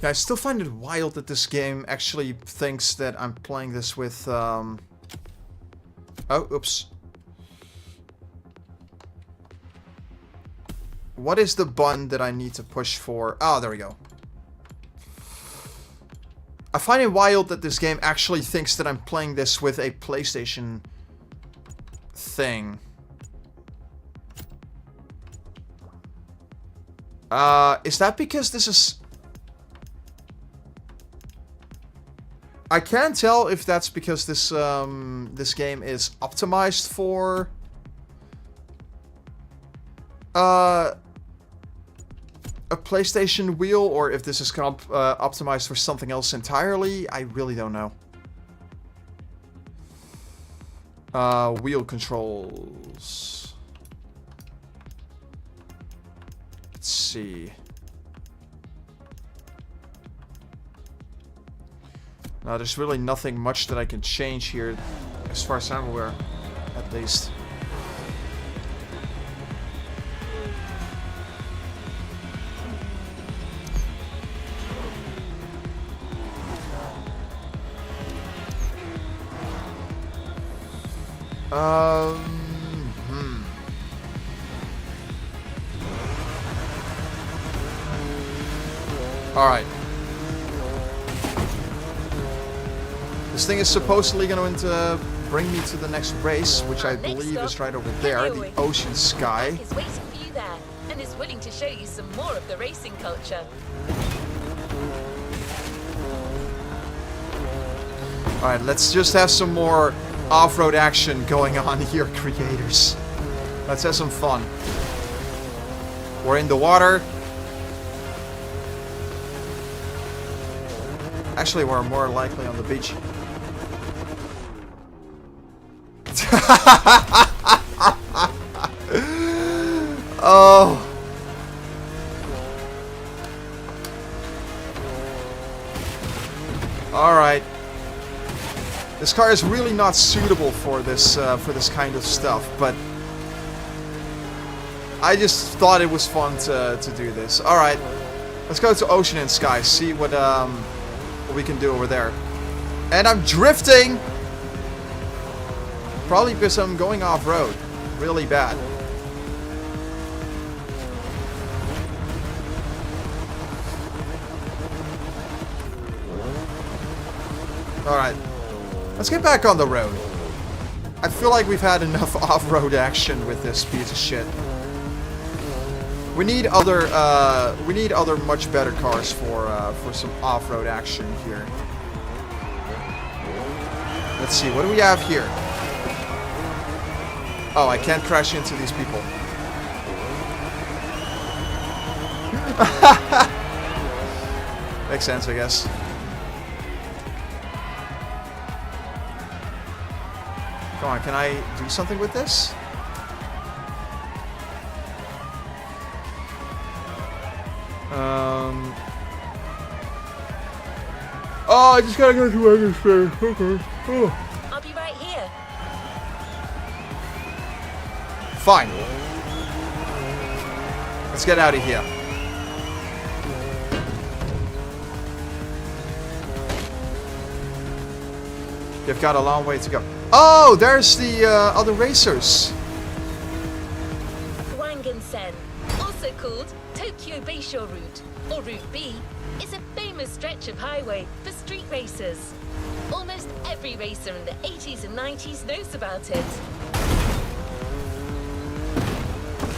Yeah, I still find it wild that this game actually thinks that I'm playing this with, Oh, oops. What is the button that I need to push for? Oh, there we go. I find it wild that this game actually thinks that I'm playing this with a PlayStation thing. Is that because this is... I can't tell if that's because this this game is optimized for a PlayStation wheel, or if this is optimized for something else entirely. I really don't know. Wheel controls. Let's see. Now, there's really nothing much that I can change here, as far as I'm aware, at least. Alright. This thing is supposedly going to bring me to the next race, which I believe is right over there, the Ocean Sky. Is waiting for you there and is willing to show you some more of the racing culture. Alright, let's just have some more off-road action going on here, creators. Let's have some fun. We're in the water. Actually, we're more likely on the beach. Oh. Alright. This car is really not suitable for this kind of stuff, but I just thought it was fun to do this. Alright. Let's go to Ocean and Sky, see what we can do over there. And I'm drifting! Probably because I'm going off-road. Really bad. Alright. Let's get back on the road. I feel like we've had enough off-road action with this piece of shit. We need other much better cars for some off-road action here. Let's see, what do we have here? Oh, I can't crash into these people. Makes sense, I guess. Come on, can I do something with this? Oh, I just gotta go to other space. Okay. Oh. I'll be right here. Fine. Let's get out of here. You've got a long way to go. Oh, there's the other racers. Wangan-sen, also called Tokyo Bayshore Route, or Route B, is a famous stretch of highway for street racers. Almost every racer in the 80s and 90s knows about it.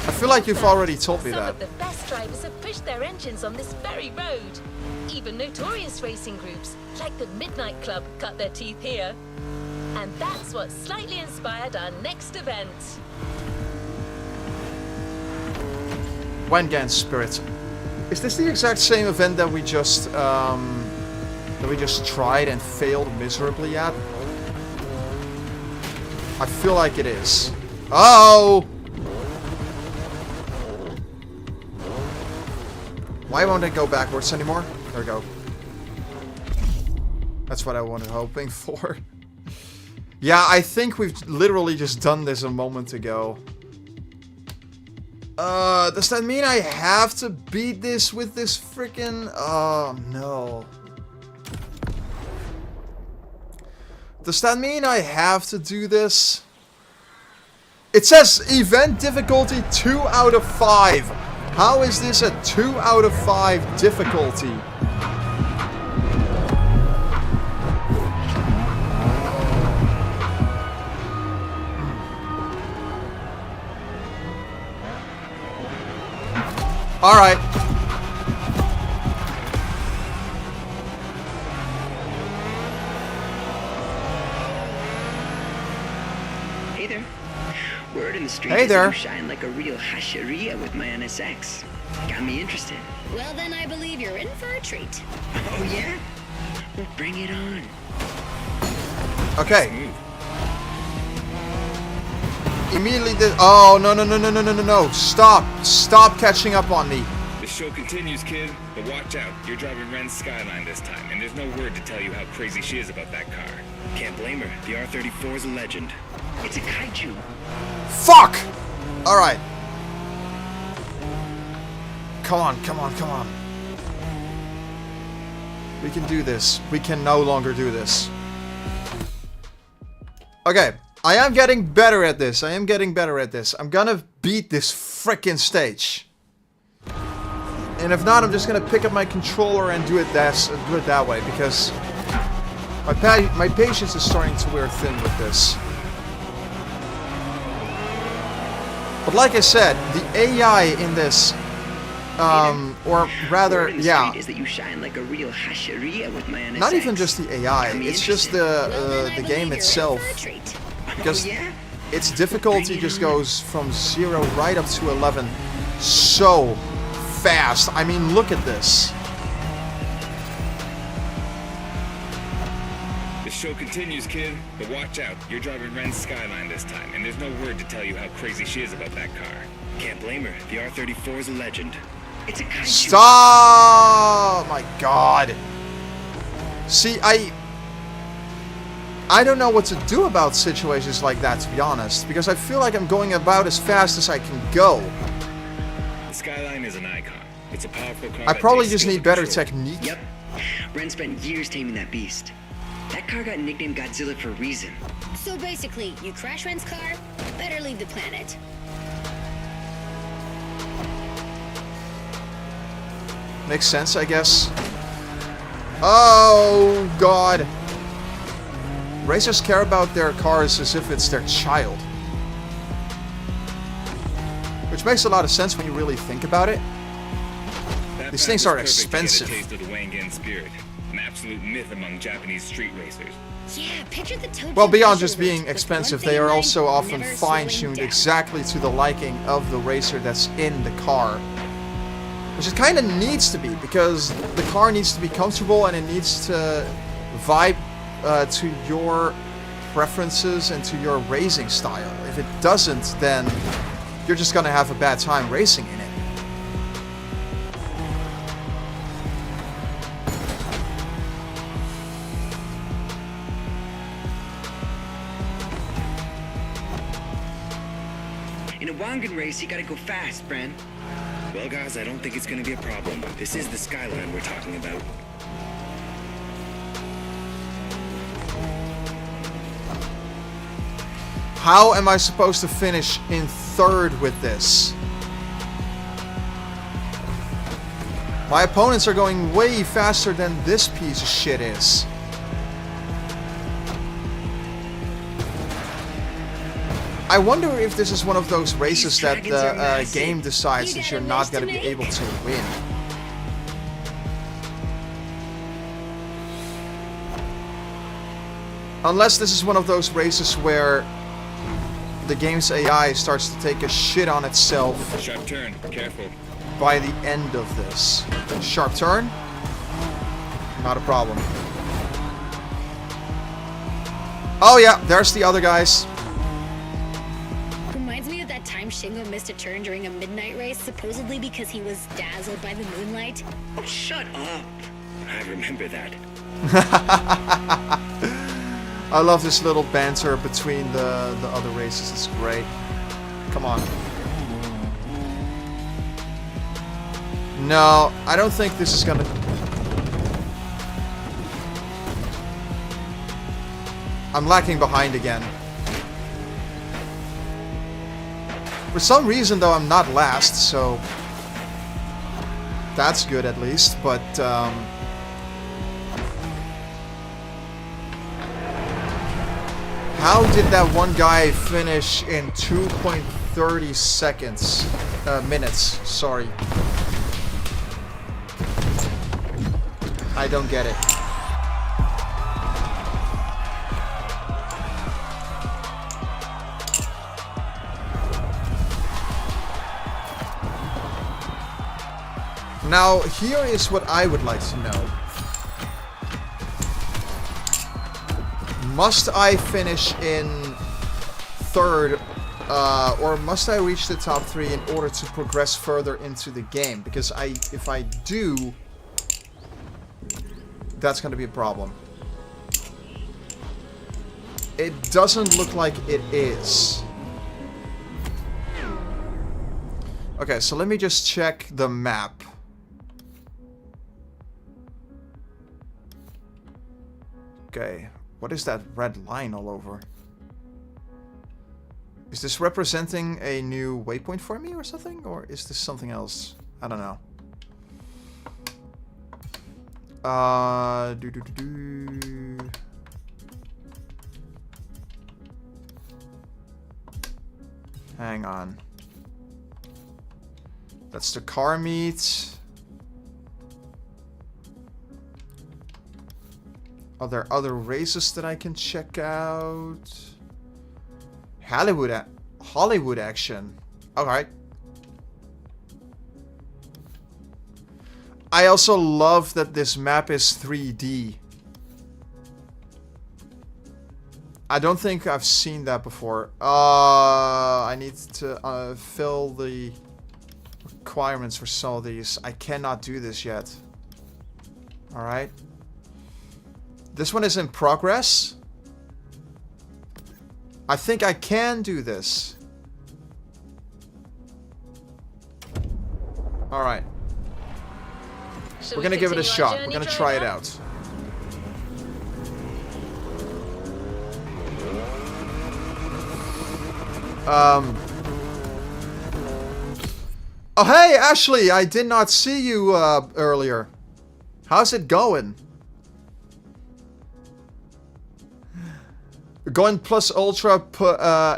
I feel like you've already told me Some that. of the best drivers have pushed their engines on this very road. Even notorious racing groups, like the Midnight Club, cut their teeth here. And that's what slightly inspired our next event. Wangan Spirit. Is this the exact same event that we just tried and failed miserably at? I feel like it is. Oh! Why won't it go backwards anymore? There we go. That's what I was hoping for. Yeah, I think we've literally just done this a moment ago. Does that mean I have to beat this with this freaking... Oh, no. Does that mean I have to do this? It says event difficulty 2 out of 5. How is this a 2 out of 5 difficulty? Alright. Hey there. Word in the street Hey is there. that you shine like a real hasheria with my NSX. Got me interested. Well, then I believe you're in for a treat. Oh, yeah? Well, bring it on. Okay. Immediately did. Oh, no. Stop catching up on me. The show continues, kid, but watch out. You're driving Ren's Skyline this time, and there's no word to tell you how crazy she is about that car. Can't blame her. The R34 is a legend. It's a kaiju. Fuck! Alright. Come on. We can do this. We can no longer do this. Okay. I am getting better at this. I'm gonna beat this frickin' stage. And if not, I'm just gonna pick up my controller and do it that way, because my patience is starting to wear thin with this. But like I said, the AI in this, or rather, yeah, Is that you shine like a real hasheria with my NSX. not even just the AI. It's just the game itself. Because its difficulty just goes from 0 right up to 11 so fast. I mean, look at this. The show continues, kid, but watch out. You're driving Ren's Skyline this time, and there's no word to tell you how crazy she is about that car. Can't blame her. The R34 is a legend. It's a kaiju. Stop! My God. See, I don't know what to do about situations like that, to be honest, because I feel like I'm going about as fast as I can go. The Skyline is an icon. It's a powerful car. I that probably takes just skill need to better control. technique. Yep. Ren spent years taming that beast. That car got nicknamed Godzilla for a reason. So basically, you crash Ren's car, better leave the planet. Makes sense, I guess. Oh, God. Racers care about their cars as if it's their child. Which makes a lot of sense when you really think about it. That These pack things was are perfect to get a expensive. taste of the Wangan spirit. An absolute myth among Japanese street racers. Yeah, picture the Tokyo Well, beyond Basho just route being with expensive, one they thing are in also mind, often never slowing fine-tuned down. exactly to the liking of the racer that's in the car. Which it kind of needs to be, because the car needs to be comfortable and it needs to vibe to your preferences and to your racing style. If it doesn't, then you're just gonna have a bad time racing in it. In a Wangan race, you gotta go fast, Bren. Well, guys, I don't think it's gonna be a problem. This is the Skyline we're talking about. How am I supposed to finish in third with this? My opponents are going way faster than this piece of shit is. I wonder if this is one of those races that the game decides that you're not going to be able to win. Unless this is one of those races where the game's AI starts to take a shit on itself. Sharp turn. Careful. By the end of this. Sharp turn? Not a problem. Oh yeah, there's the other guys. Reminds me of that time Shingo missed a turn during a midnight race, supposedly because he was dazzled by the moonlight. Oh, shut up. I remember that. I love this little banter between the other races. It's great. Come on. No, I don't think this is gonna... I'm lacking behind again. For some reason, though, I'm not last, so... That's good, at least, but, how did that one guy finish in 2.30 seconds? Minutes, sorry. I don't get it. Now, here is what I would like to know. Must I finish in third, or must I reach the top 3 in order to progress further into the game? Because if I do, that's going to be a problem. It doesn't look like it is. Okay, so let me just check the map. Okay, what is that red line all over? Is this representing a new waypoint for me or something? Or is this something else? I don't know. Hang on. That's the car meet. Are there other races that I can check out? Hollywood action. Alright. I also love that this map is 3D. I don't think I've seen that before. I need to fill the requirements for some of these. I cannot do this yet. Alright. This one is in progress. I think I can do this. Alright. We're gonna give it a shot. We're gonna try it out. Oh, hey, Ashley! I did not see you earlier. How's it going? Going plus ultra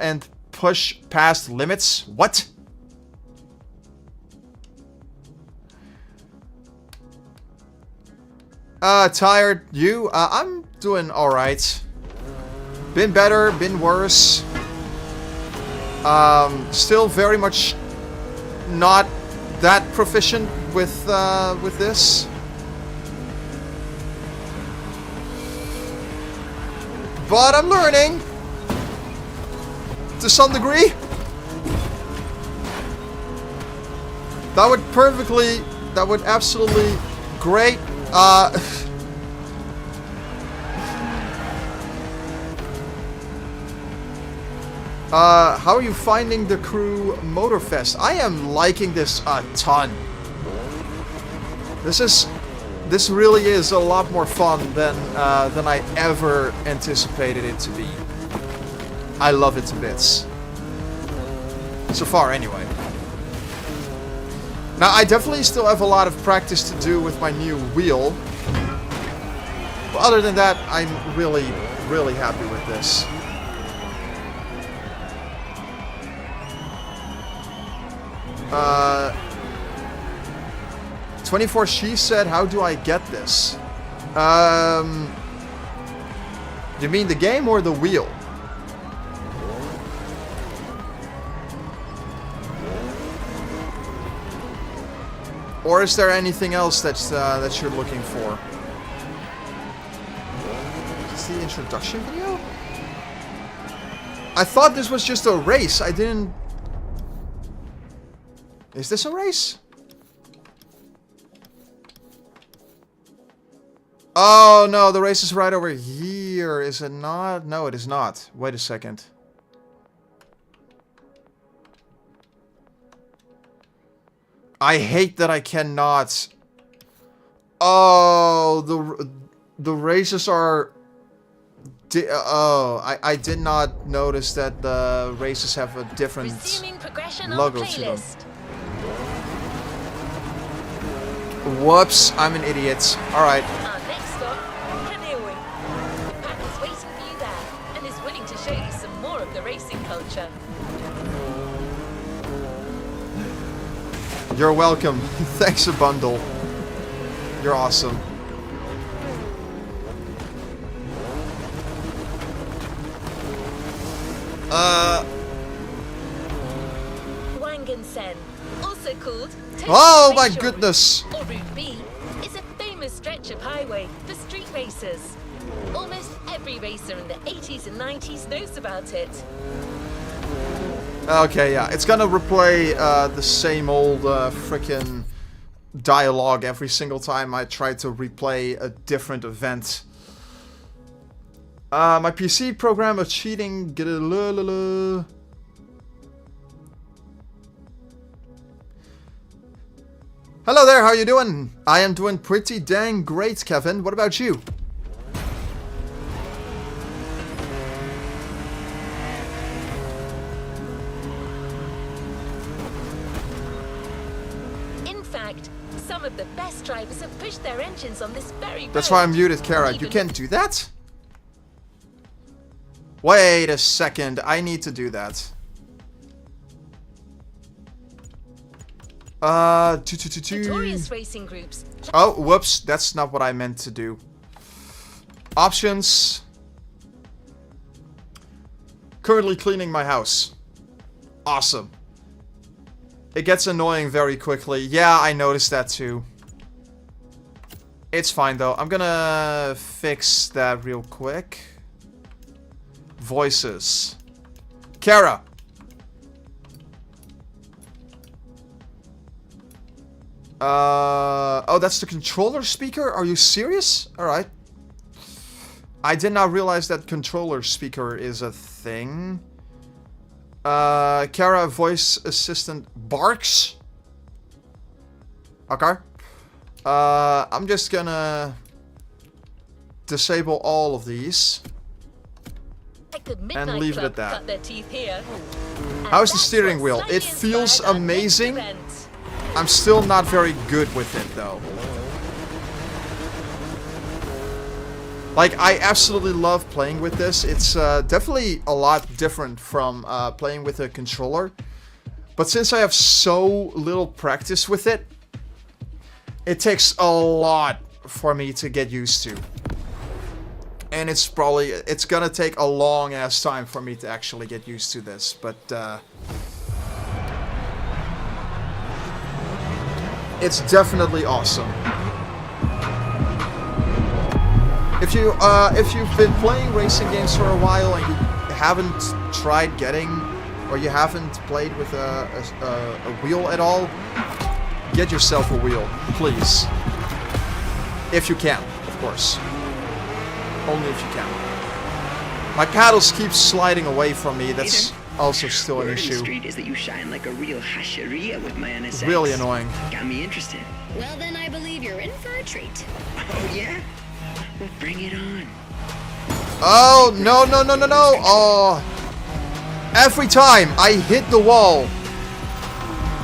and push past limits? What? Tired. You? I'm doing alright. Been better, been worse. Still very much not that proficient with this. But I'm learning to some degree. That would absolutely great. How are you finding the crew Motorfest? I am liking this a ton. This really is a lot more fun than I ever anticipated it to be. I love it to bits. So far, anyway. Now, I definitely still have a lot of practice to do with my new wheel. But other than that, I'm really, really happy with this. Uh... 24 she said, how do I get this? You mean the game or the wheel? Or is there anything else that you're looking for? Is this the introduction video? I thought this was just a race. I didn't... Is this a race? Oh, no, the race is right over here, is it not? No, it is not. Wait a second. I hate that I cannot... Oh, the races are... I did not notice that the races have a different logo to them. Whoops, I'm an idiot. Alright. Show you some more of the racing culture. You're welcome. Thanks a bundle. You're awesome. Wangansen, also called Oh my Tokyo goodness! Route, or Route B, is a famous stretch of highway for street racers. Almost every racer in the 80s and 90s knows about it. Okay, yeah, it's gonna replay the same old frickin' dialogue every single time I try to replay a different event. My PC program is cheating. Hello there, how you doing? I am doing pretty dang great, Kevin. What about you? In fact, some of the best drivers have pushed their engines on this very road. That's why I muted Kara. You can't do that? Wait a second. I need to do that. Notorious racing groups. Oh, whoops. That's not what I meant to do. Options. Currently cleaning my house. Awesome. It gets annoying very quickly. Yeah, I noticed that too. It's fine though. I'm gonna fix that real quick. Voices. Kara. Oh, that's the controller speaker? Are you serious? Alright. I did not realize that controller speaker is a thing. Kara voice assistant barks. Okay. I'm just gonna disable all of these. And leave it at that. How's the steering wheel? It feels amazing. I'm still not very good with it though. Like, I absolutely love playing with this. It's definitely a lot different from playing with a controller. But since I have so little practice with it, it takes a lot for me to get used to. And it's gonna take a long ass time for me to actually get used to this. But it's definitely awesome. If you've been playing racing games for a while and you haven't tried getting, or you haven't played with a wheel at all, get yourself a wheel, please. If you can, of course. Only if you can. My paddles keep sliding away from me. That's also still an issue. The street is that you shine like a real hasheria with my NSX. Really annoying. Got me interested. Well, then I believe you're in for a treat. Oh yeah? Well, bring it on. Oh, no, no, no, no, no. Oh. Every time I hit the wall,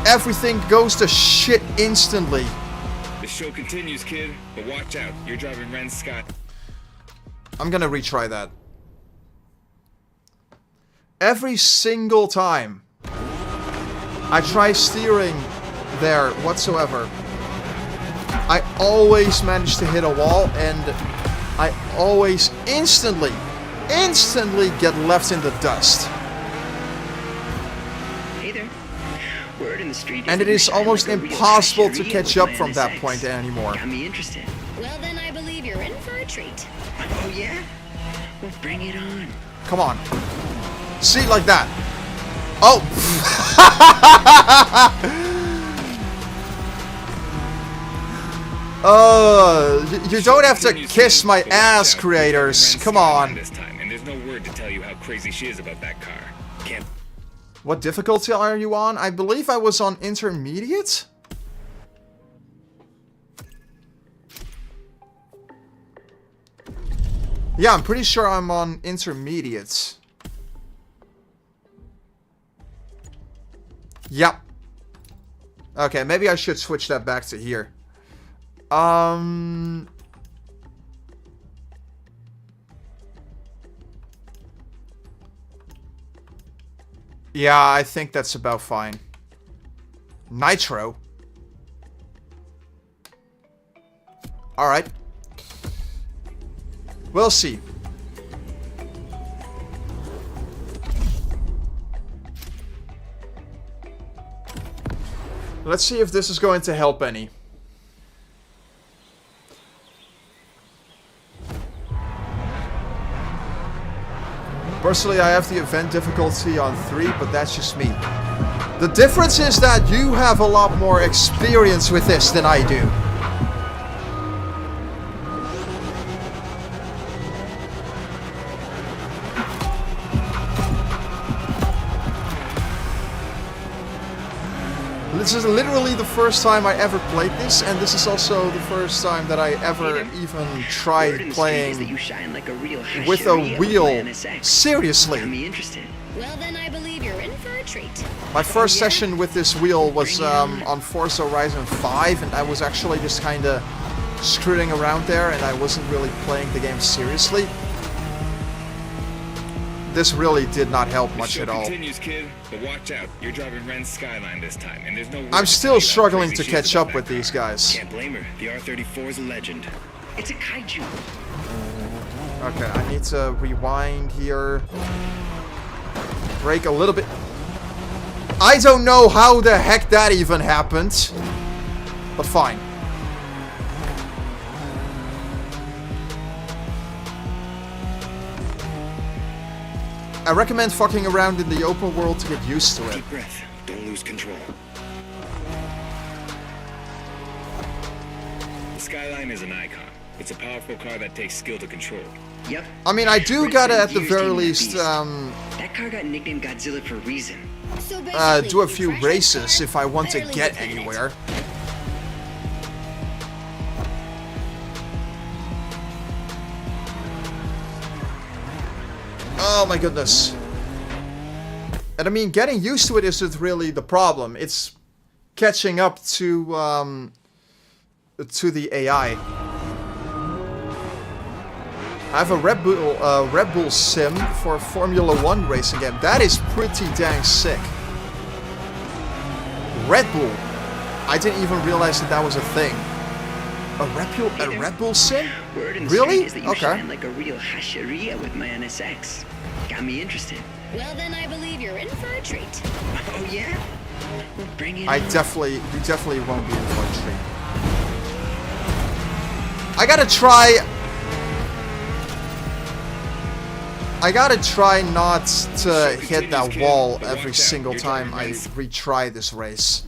everything goes to shit instantly. The show continues, kid, but watch out. You're driving Ren Scott. I'm gonna retry that. Every single time I try steering there whatsoever, I always manage to hit a wall, and I always instantly get left in the dust. Hey there. Word in the street is And it that you is shine almost like a real impossible to hasheria catch with up my from that NSX. point anymore. Got me interested. Well, then I believe you're in for a treat. Oh yeah? Well, bring it on. Come on. See, like that. Oh! You don't have to kiss my ass, creators. Come on. This time, and there's no word to tell you how crazy she is about that car. Can't. What difficulty are you on? I believe I was on intermediate? Yeah, I'm pretty sure I'm on intermediate. Yep. Okay, maybe I should switch that back to here. Yeah, I think that's about fine. Nitro. Alright. We'll see. Let's see if this is going to help any. Personally, I have the event difficulty on 3, but that's just me. The difference is that you have a lot more experience with this than I do. This is literally the first time I ever played this, and this is also the first time that I ever even tried playing with a wheel. Seriously. Well, then I believe you're in for a treat. My first session with this wheel was on Forza Horizon 5, and I was actually just kind of screwing around there, and I wasn't really playing the game seriously. This really did not help much at all. Continues, kid, but watch out. You're driving Ren's Skyline this time, and there's no I'm still struggling to catch up with these guys. Can't blame her. The R34 is a legend. It's a kaiju. Okay, I need to rewind here. Brake a little bit. I don't know how the heck that even happened. But fine. I recommend fucking around in the open world to get used to it. Deep breath. Don't lose control. The Skyline is an icon. It's a powerful car that takes skill to control. Yep. I mean, I do gotta at the very least that car got nicknamed Godzilla for a reason. So do a few races if I want to get anywhere. Oh my goodness. And I mean, getting used to it isn't really the problem. It's catching up to the AI. I have a Red Bull sim for a Formula 1 racing game. That is pretty dang sick. Red Bull. I didn't even realize that that was a thing. A Red Bull sim? Word in the Really? street is that you Okay. shine like a real hasheria with my NSX. Got me interested. Well, then I believe you're in for a treat. Oh yeah? Well, bring it You on. definitely won't be in for a treat. I gotta try not to hit that wall every single time I retry this race.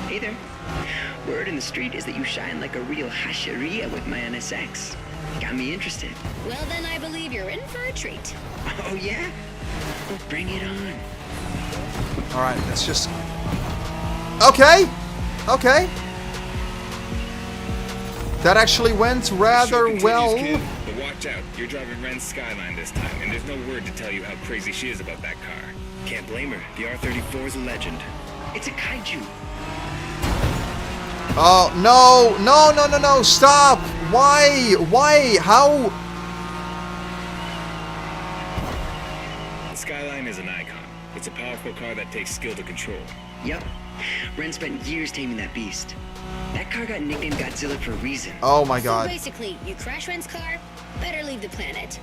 Hey there. Word in the street is that you shine like a real hasheria with my NSX. Got me interested. Well, then I believe you're in for a treat. Oh yeah? Well, bring it on. Alright, let's just... Okay! Okay. That actually went rather well. Kid, but watch out. You're driving Ren's Skyline this time, and there's no word to tell you how crazy she is about that car. Can't blame her. The R34 is a legend. It's a kaiju. Oh, no! No, no, no, no! Stop! Why? Why? How? The Skyline is an icon. It's a powerful car that takes skill to control. Yup. Ren spent years taming that beast. That car got nicknamed Godzilla for a reason. Oh my So god. basically, you crash Ren's car, better leave the planet.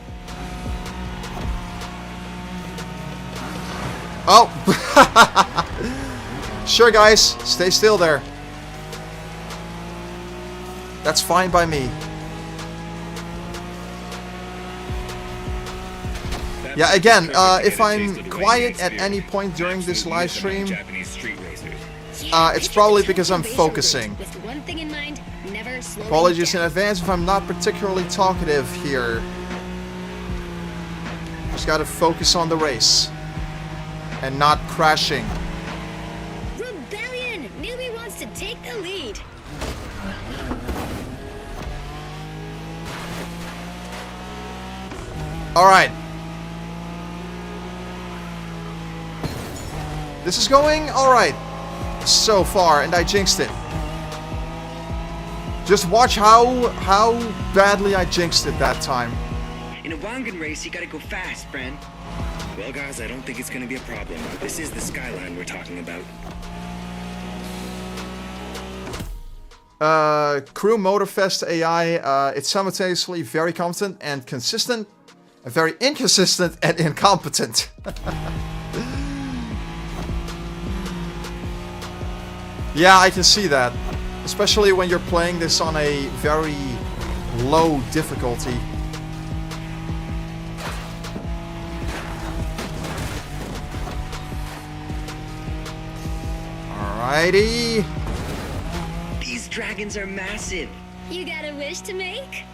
Oh! Sure, guys. Stay still there. That's fine by me. Yeah, again, if I'm quiet at any point during this live stream, it's probably because I'm focusing. With one thing in mind, never slow Apologies in down. advance if I'm not particularly talkative here. Just gotta focus on the race. And not crashing. Rebellion! Newbie wants to take the lead. Alright. This is going alright so far, and I jinxed it. Just watch how badly I jinxed it that time. In a Wangan race, you gotta go fast, friend. Well, guys, I don't think it's gonna be a problem. This is the skyline we're talking about. Crew Motorfest AI, it's simultaneously very competent and consistent, and very inconsistent and incompetent. Yeah, I can see that. Especially when you're playing this on a very low difficulty. Alrighty. These dragons are massive. You got a wish to make?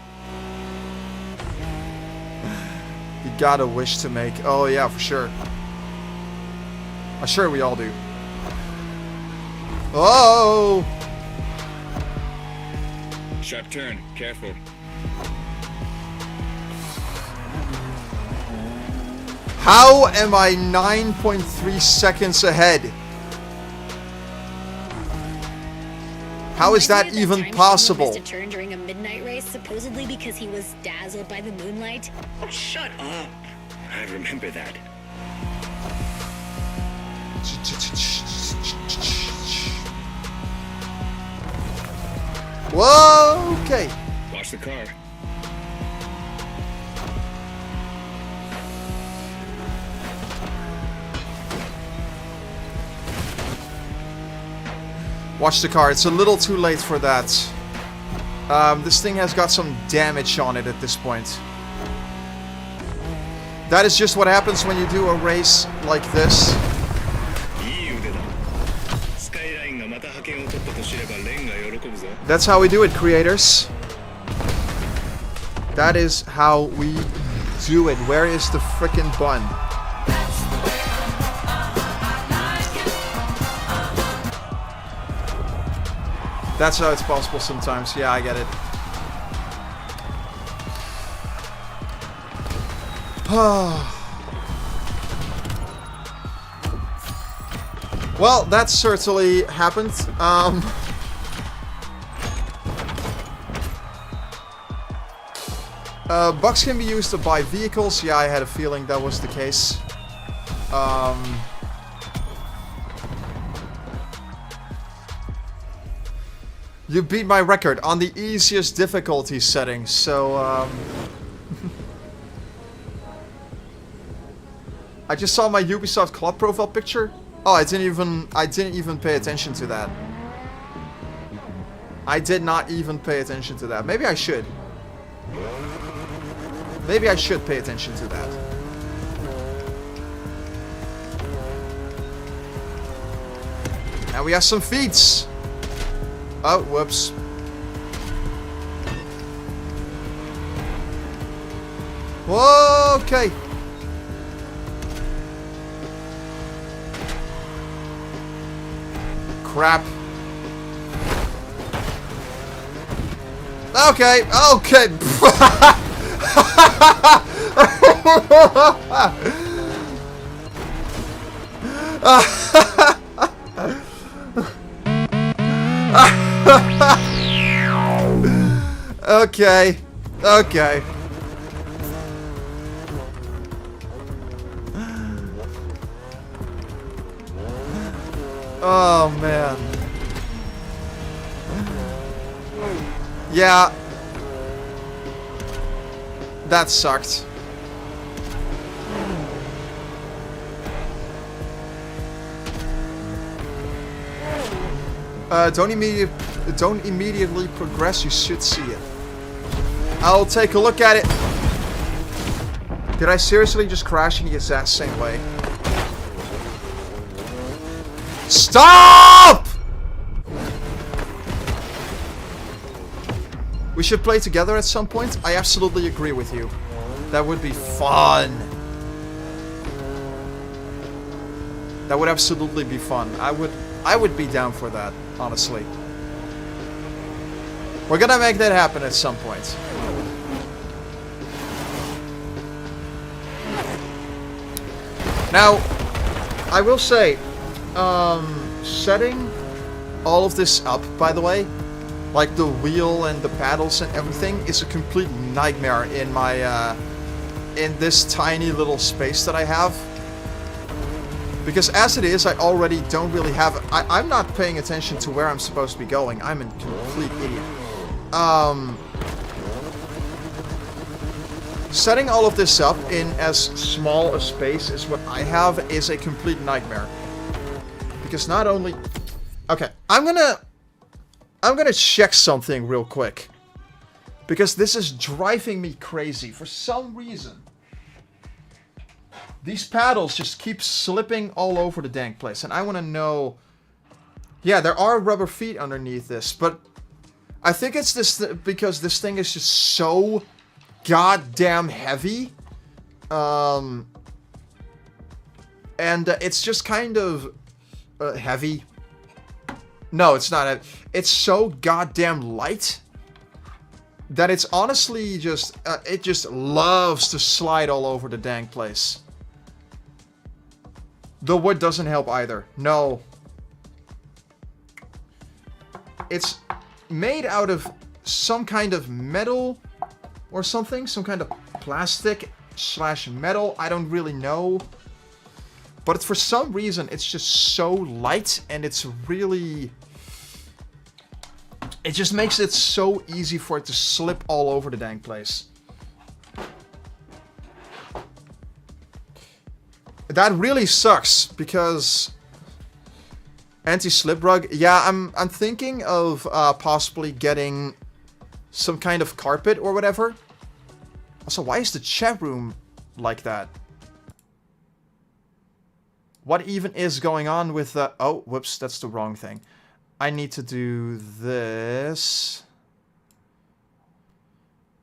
You got a wish to make. Oh yeah, for sure. I'm sure we all do. Oh! Sharp turn. Careful. How am I 9.3 seconds ahead? How is that even possible? Missed a turn during a midnight race, supposedly because he was dazzled by the moonlight. Oh, shut up. I remember that. Whoa, okay. Watch the car. Watch the car. It's a little too late for that. This thing has got some damage on it at this point. That is just what happens when you do a race like this. That's how we do it, creators. That is how we do it. Where is the frickin' bun? That's how it's possible sometimes. Yeah, I get it. Well, that certainly happened. Bucks can be used to buy vehicles. Yeah, I had a feeling that was the case. You beat my record on the easiest difficulty setting, so I just saw my Ubisoft Club profile picture. Oh, I didn't even pay attention to that. I did not even pay attention to that. Maybe I should. Maybe I should pay attention to that. And we have some feats. Oh, whoops. Whoa, okay. Crap. Okay, okay. Okay, okay. Oh man. Yeah. That sucked. Don't immediately progress, you should see it. I'll take a look at it. Did I seriously just crash in the exact same way? Stop! We should play together at some point. I absolutely agree with you. That would be fun. That would absolutely be fun. I would be down for that, honestly. We're gonna make that happen at some point. Now, I will say, setting all of this up, by the way, like the wheel and the paddles and everything, is a complete nightmare in my, in this tiny little space that I have. Because as it is, I already don't really have... I'm not paying attention to where I'm supposed to be going. I'm a complete idiot. Setting all of this up in as small a space as what I have is a complete nightmare. Because not only... Okay, I'm gonna check something real quick. Because this is driving me crazy. For some reason, these paddles just keep slipping all over the dang place. And I want to know... Yeah, there are rubber feet underneath this. But I think it's this because this thing is just so goddamn heavy. And it's just kind of heavy. No, it's not. It's so goddamn light that it's honestly just... it just loves to slide all over the dang place. The wood doesn't help either. No. It's made out of some kind of metal or something. Some kind of plastic / metal. I don't really know. But for some reason, it's just so light and it's really... It just makes it so easy for it to slip all over the dang place. That really sucks, because anti-slip rug. Yeah, I'm thinking of possibly getting some kind of carpet or whatever. Also, why is the chat room like that? What even is going on with the... Oh, whoops, that's the wrong thing. I need to do this.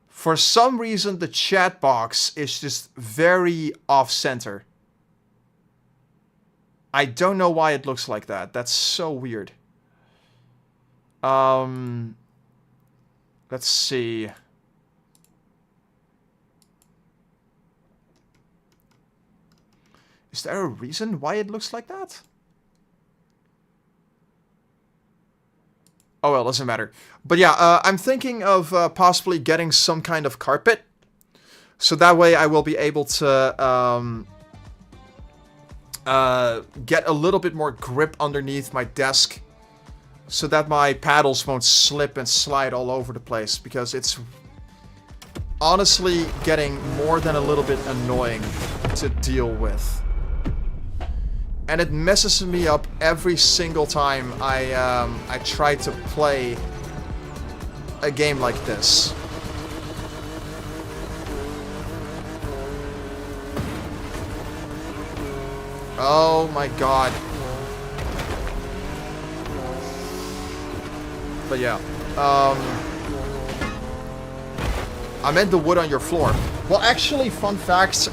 For some reason, the chat box is just very off-center. I don't know why it looks like that. That's so weird. Let's see. Is there a reason why it looks like that? Oh well, doesn't matter. But yeah, I'm thinking of possibly getting some kind of carpet. So that way I will be able to get a little bit more grip underneath my desk. So that my paddles won't slip and slide all over the place. Because it's honestly getting more than a little bit annoying to deal with. And it messes me up every single time I try to play a game like this. Oh my god. But yeah. I meant the wood on your floor. Well, actually, fun fact,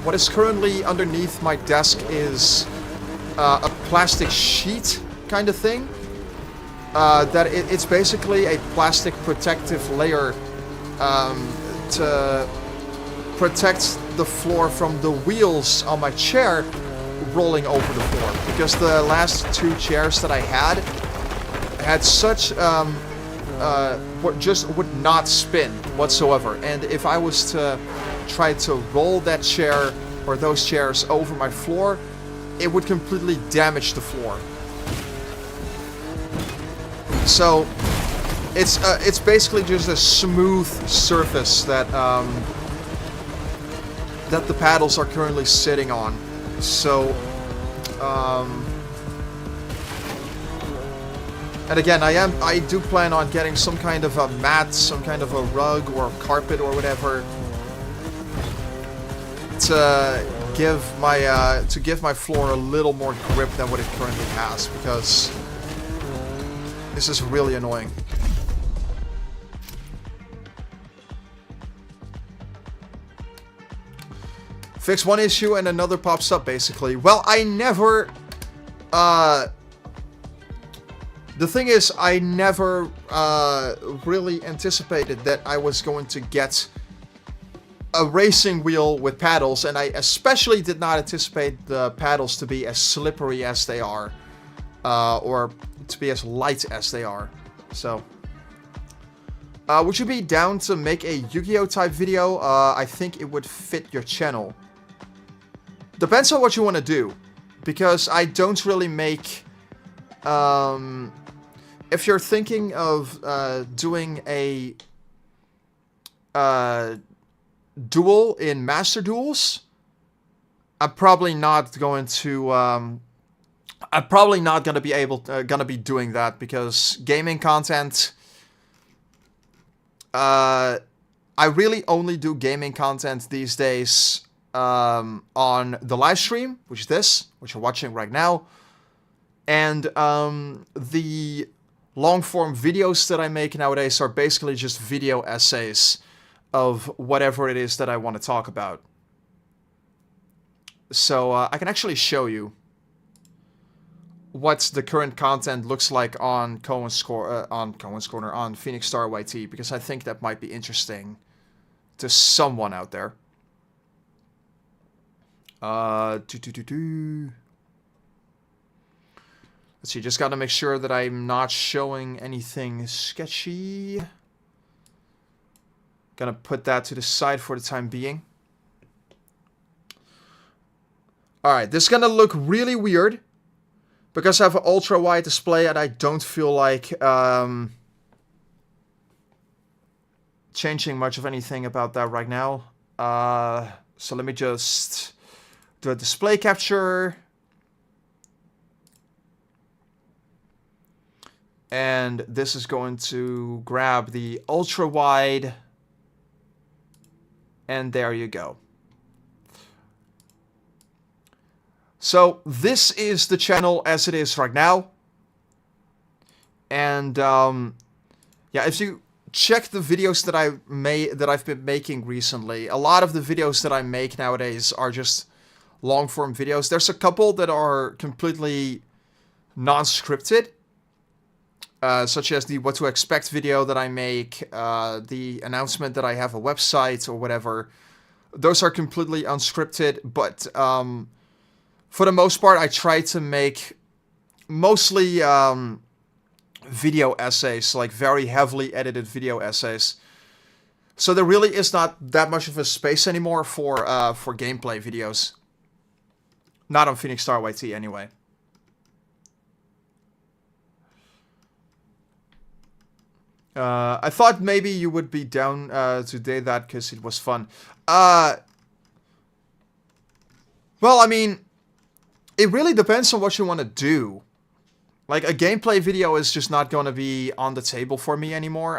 what is currently underneath my desk is a plastic sheet kind of thing. It's basically a plastic protective layer to protect the floor from the wheels on my chair rolling over the floor. Because the last two chairs that I had such... just would not spin whatsoever, and if I was to try to roll that chair or those chairs over my floor, it would completely damage the floor. So it's basically just a smooth surface that that the paddles are currently sitting on. So and again, I do plan on getting some kind of a mat, some kind of a rug or a carpet or whatever to give my floor a little more grip than what it currently has, because this is really annoying. Fix one issue and another pops up, basically. Well, I never the thing is, I never really anticipated that I was going to get a racing wheel with paddles, and I especially did not anticipate the paddles to be as slippery as they are, or to be as light as they are. So, would you be down to make a Yu-Gi-Oh type video? I think it would fit your channel. Depends on what you want to do. because I don't really make... if you're thinking of doing a duel in Master Duels, I'm probably not going to... I'm probably not gonna be gonna be doing that, because gaming content... I really only do gaming content these days on the live stream, which is this, which you're watching right now, and the long-form videos that I make nowadays are basically just video essays of whatever it is that I want to talk about. So I can actually show you what the current content looks like on Koen's Corner, on PhoenixStarYT, because I think that might be interesting to someone out there. Let's see, just gotta make sure that I'm not showing anything sketchy. Gonna put that to the side for the time being. Alright, this is gonna look really weird, because I have an ultra-wide display and I don't feel like changing much of anything about that right now. So let me just do a display capture. And this is going to grab the ultra-wide. And there you go. So this is the channel as it is right now. And yeah, if you check the videos that I've been making recently, a lot of the videos that I make nowadays are just long-form videos. There's a couple that are completely non-scripted. Such as the What to Expect video that I make, the announcement that I have a website or whatever. Those are completely unscripted, but for the most part I try to make mostly video essays, like very heavily edited video essays. So there really is not that much of a space anymore for gameplay videos. Not on PhoenixStarYT anyway. I thought maybe you would be down to do that because it was fun. Well, I mean, it really depends on what you want to do. Like, a gameplay video is just not going to be on the table for me anymore.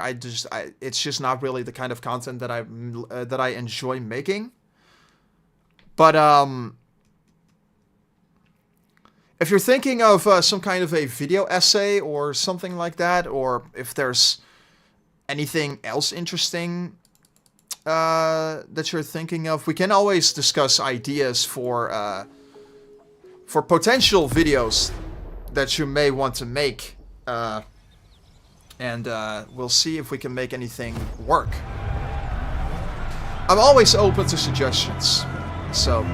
It's just not really the kind of content that I enjoy making. But if you're thinking of some kind of a video essay or something like that, or if there's anything else interesting that you're thinking of, we can always discuss ideas for potential videos that you may want to make, and we'll see if we can make anything work. I'm always open to suggestions, so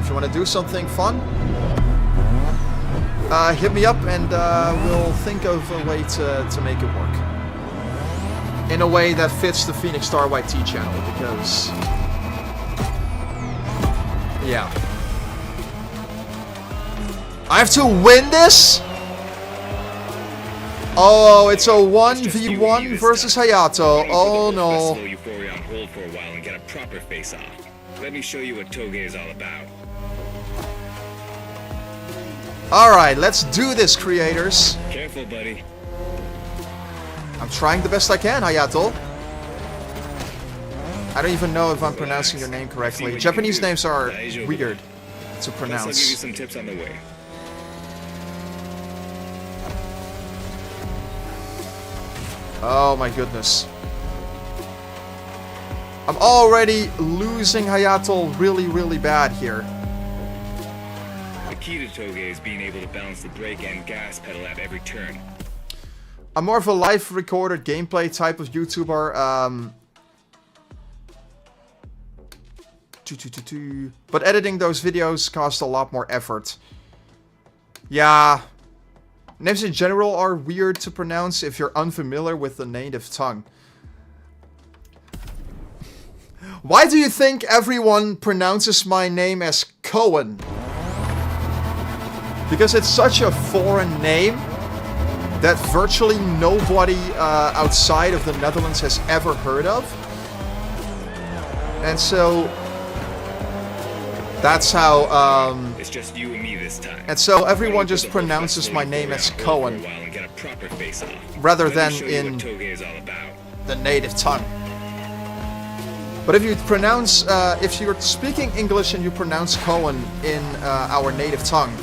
if you want to do something fun, hit me up and we'll think of a way to make it work. In a way that fits the PhoenixStarYT channel, because... yeah. I have to win this? Oh, it's a 1v1 versus Hayato. Oh no. Slow euphoria on hold for a while and get a proper face-off. Let me show you what Toge is all about. Alright, let's do this, creators. Careful, buddy. I'm trying the best I can, Hayato. I don't even know if I'm pronouncing your name correctly. Japanese names are weird to pronounce. I'll give you some tips on the way. Oh my goodness. I'm already losing Hayato really, really bad here. The key to Toge is being able to balance the brake and gas pedal at every turn. I'm more of a live recorded gameplay type of YouTuber. But editing those videos costs a lot more effort. Yeah. Names in general are weird to pronounce if you're unfamiliar with the native tongue. Why do you think everyone pronounces my name as Koen? Because it's such a foreign name that virtually nobody outside of the Netherlands has ever heard of. And so that's how It's just you and me this time. and so everyone just pronounces my name as Koen rather than in the native tongue. But if you pronounce, if you're speaking English and you pronounce Koen in our native tongue,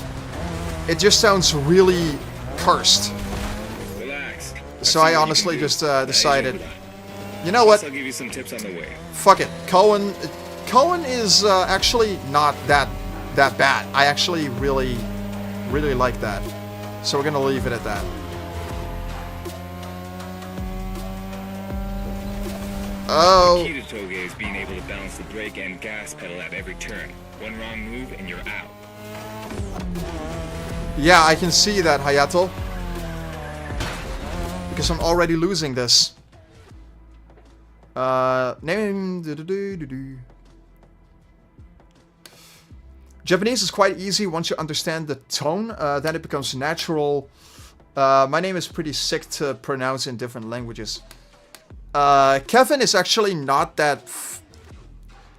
it just sounds really cursed. Relax. So I honestly just decided, you know what? I'll give you some tips on the way. Fuck it. Koen is actually not that bad. I actually really like that. So we're gonna leave it at that. Oh. The key to Toge is being able to balance the brake and gas pedal at every turn. One wrong move and you're out. Yeah, I can see that, Hayato. Because I'm already losing this. Name. Japanese is quite easy once you understand the tone. Then it becomes natural. My name is pretty sick to pronounce in different languages. Kevin is actually not that...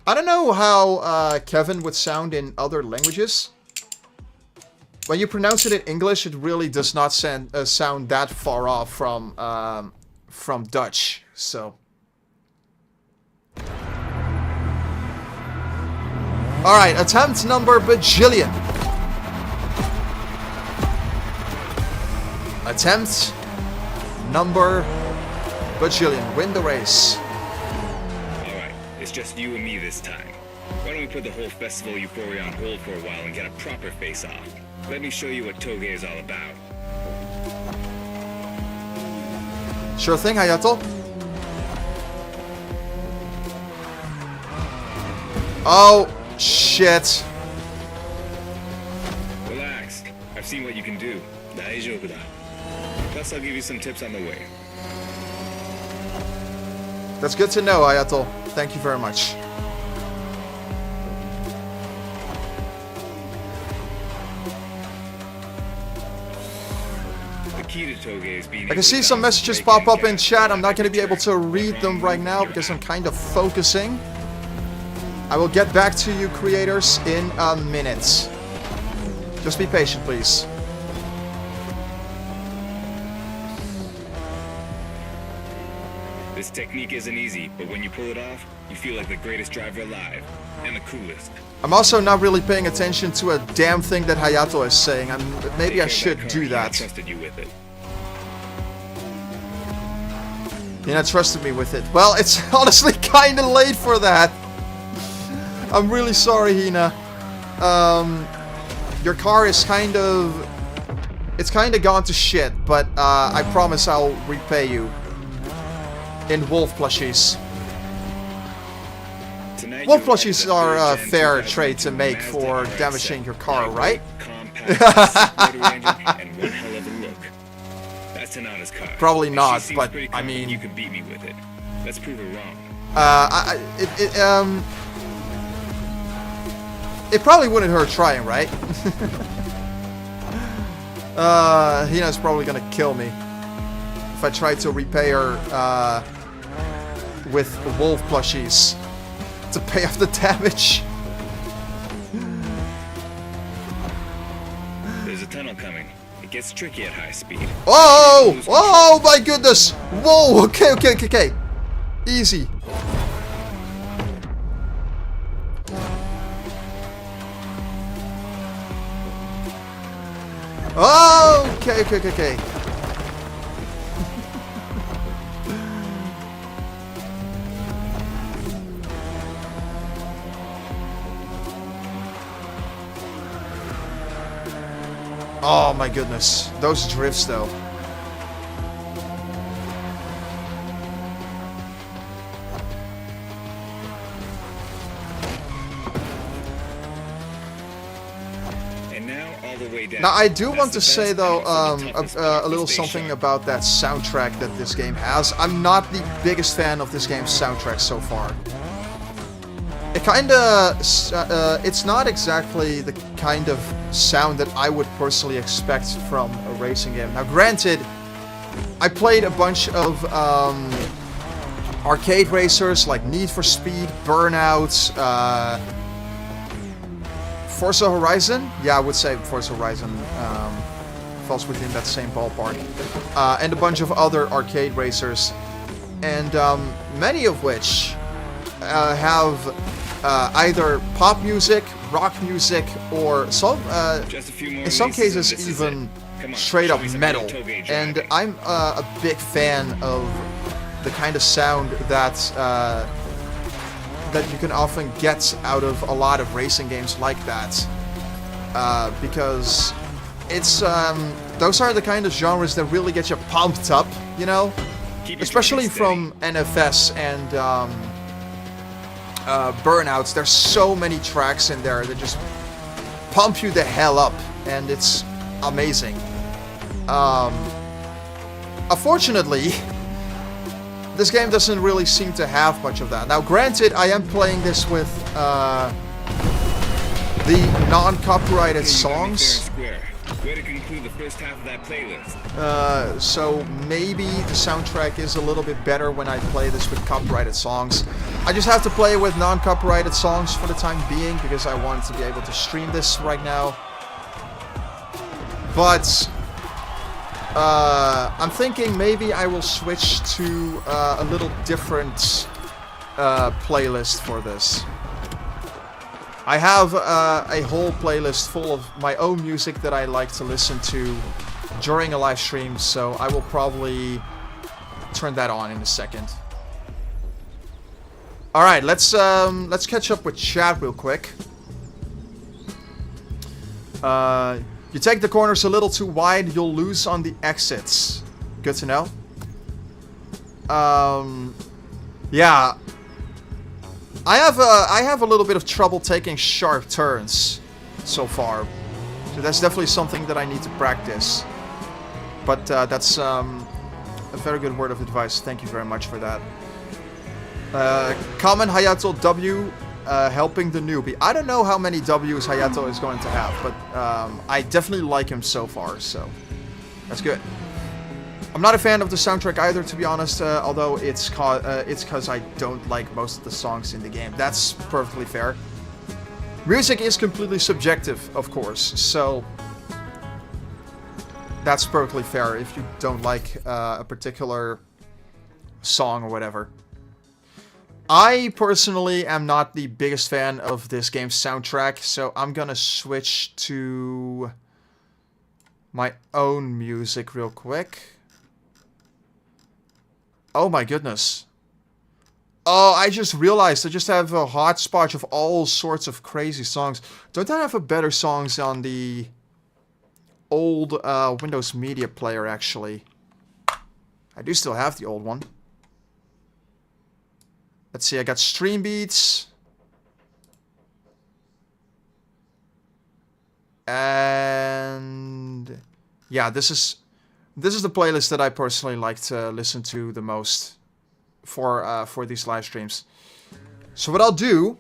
I don't know how Kevin would sound in other languages. When you pronounce it in English, it really does not sound that far off from Dutch. So... Alright, attempt number bajillion. Attempt number bajillion. Win the race. Alright, it's just you and me this time. Why don't we put the whole festival euphoria on hold for a while and get a proper face-off? Let me show you what Toge is all about. Sure thing, Hayato. Oh, shit. Relax. I've seen what you can do. Plus, I'll give you some tips on the way. That's good to know, Hayato. Thank you very much. I can see some messages pop up in chat. I'm not going to be able to read them right now because I'm kind of focusing. I will get back to you, creators, in a minute. Just be patient, please. This technique isn't easy, but when you pull it off, you feel like the greatest driver alive. And the coolest. I'm also not really paying attention to a damn thing that Hayato is saying. Maybe I should do that. I trusted you with it. Hina trusted me with it. Well, it's honestly kind of late for that. I'm really sorry, Hina. Your car is kind of... It's kind of gone to shit, but I promise I'll repay you. In wolf plushies. Wolf plushies are a fair trade to make for damaging your car, right? Probably not, but I mean... You can beat me with it. Let's prove it wrong. It probably wouldn't hurt trying, right? Hina's probably gonna kill me if I try to repay her with wolf plushies to pay off the damage. There's a tunnel coming. It gets tricky at high speed. Oh! Oh my goodness! Whoa! Okay. Easy. Oh! Okay. Oh my goodness. Those drifts though. And now all the way down. Now I do want to say though a little something about that soundtrack that this game has. I'm not the biggest fan of this game's soundtrack so far. it kind of, it's not exactly the kind of sound that I would personally expect from a racing game. Now, granted, I played a bunch of arcade racers like Need for Speed, Burnout, Forza Horizon. Yeah, I would say Forza Horizon falls within that same ballpark. And a bunch of other arcade racers. And many of which have either pop music, rock music, or some, in some cases even straight up metal. And I'm a big fan of the kind of sound that that you can often get out of a lot of racing games like that, because it's those are the kind of genres that really get you pumped up, you know, especially from NFS and Burnouts. There's so many tracks in there that just pump you the hell up, and it's amazing. Unfortunately, this game doesn't really seem to have much of that. Now, granted, I am playing this with the non-copyrighted songs. Way to conclude the first half of that playlist. So maybe the soundtrack is a little bit better when I play this with copyrighted songs. I just have to play with non-copyrighted songs for the time being because I want to be able to stream this right now. But I'm thinking maybe I will switch to a little different playlist for this. I have a whole playlist full of my own music that I like to listen to during a live stream, so I will probably turn that on in a second. All right, let's catch up with chat real quick. You take the corners a little too wide, you'll lose on the exits. Good to know. Yeah. I have a little bit of trouble taking sharp turns so far. So that's definitely something that I need to practice. But that's a very good word of advice. Thank you very much for that. Common Hayato W, helping the newbie. I don't know how many W's Hayato is going to have, but I definitely like him so far, so that's good. I'm not a fan of the soundtrack either, to be honest, although it's because I don't like most of the songs in the game. That's perfectly fair. Music is completely subjective, of course, so that's perfectly fair if you don't like a particular song or whatever. I personally am not the biggest fan of this game's soundtrack, so I'm gonna switch to my own music real quick. Oh my goodness. Oh, I just realized I just have a hodgepodge of all sorts of crazy songs. Don't I have a better songs on the old Windows Media Player, actually? I do still have the old one. Let's see, I got Stream Beats. And yeah, this is the playlist that I personally like to listen to the most for these live streams. So what I'll do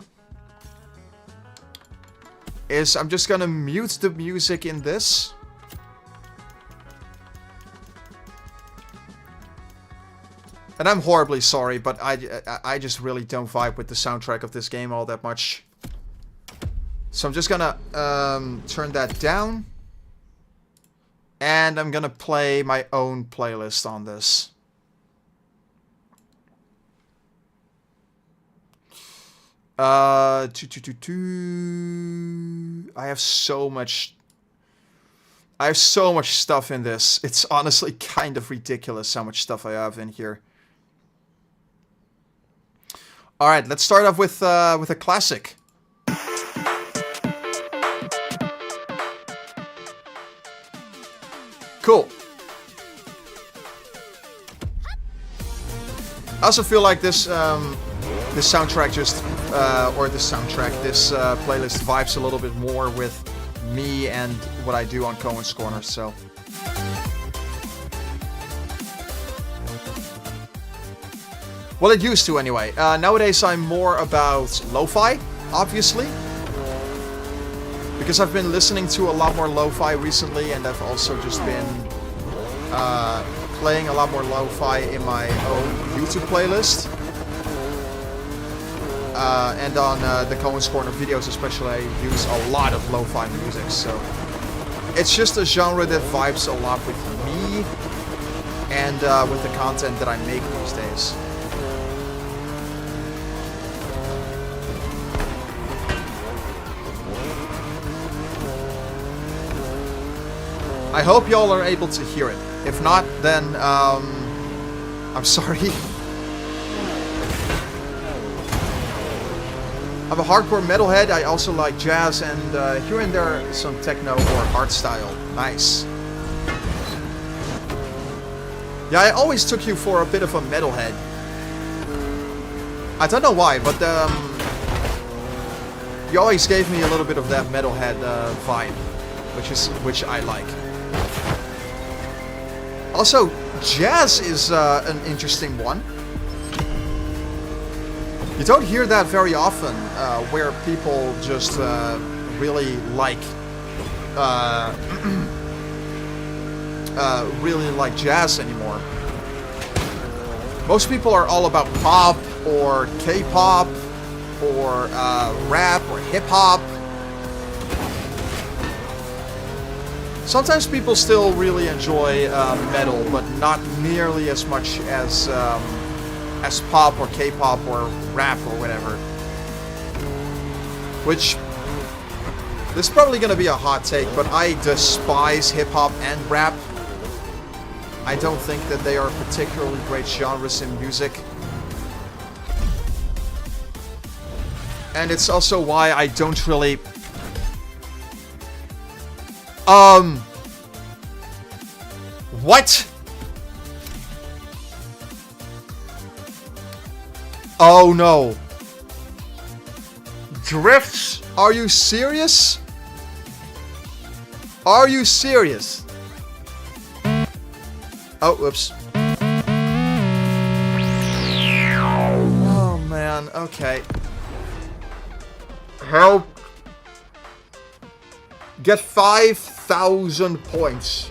is I'm just gonna mute the music in this. And I'm horribly sorry, but I just really don't vibe with the soundtrack of this game all that much. So I'm just gonna turn that down. And I'm gonna play my own playlist on this. I have so much stuff in this. It's honestly kind of ridiculous how much stuff I have in here. All right, let's start off with a classic. Cool. I also feel like this this soundtrack just this playlist vibes a little bit more with me and what I do on Koen's Corner. So. Well, it used to anyway. Nowadays I'm more about lo-fi, obviously. Because I've been listening to a lot more lo-fi recently, and I've also just been playing a lot more lo-fi in my own YouTube playlist. And on the Koen's Corner videos especially, I use a lot of lo-fi music, so... It's just a genre that vibes a lot with me, and with the content that I make these days. I hope y'all are able to hear it. If not, then, I'm sorry. I'm a hardcore metalhead. I also like jazz and here and there some techno or hardstyle. Nice. Yeah, I always took you for a bit of a metalhead. I don't know why, but you always gave me a little bit of that metalhead vibe, which I like. Also, jazz is an interesting one. You don't hear that very often, where people just really like jazz anymore. Most people are all about pop or K-pop or rap or hip-hop. Sometimes people still really enjoy metal, but not nearly as much as pop or K-pop or rap or whatever. Which, this is probably gonna be a hot take, but I despise hip-hop and rap. I don't think that they are particularly great genres in music. And it's also why I don't really... What? Oh no. Drifts? Are you serious? Are you serious? Oh, whoops. Oh man, okay. Help. Get 5,000 points.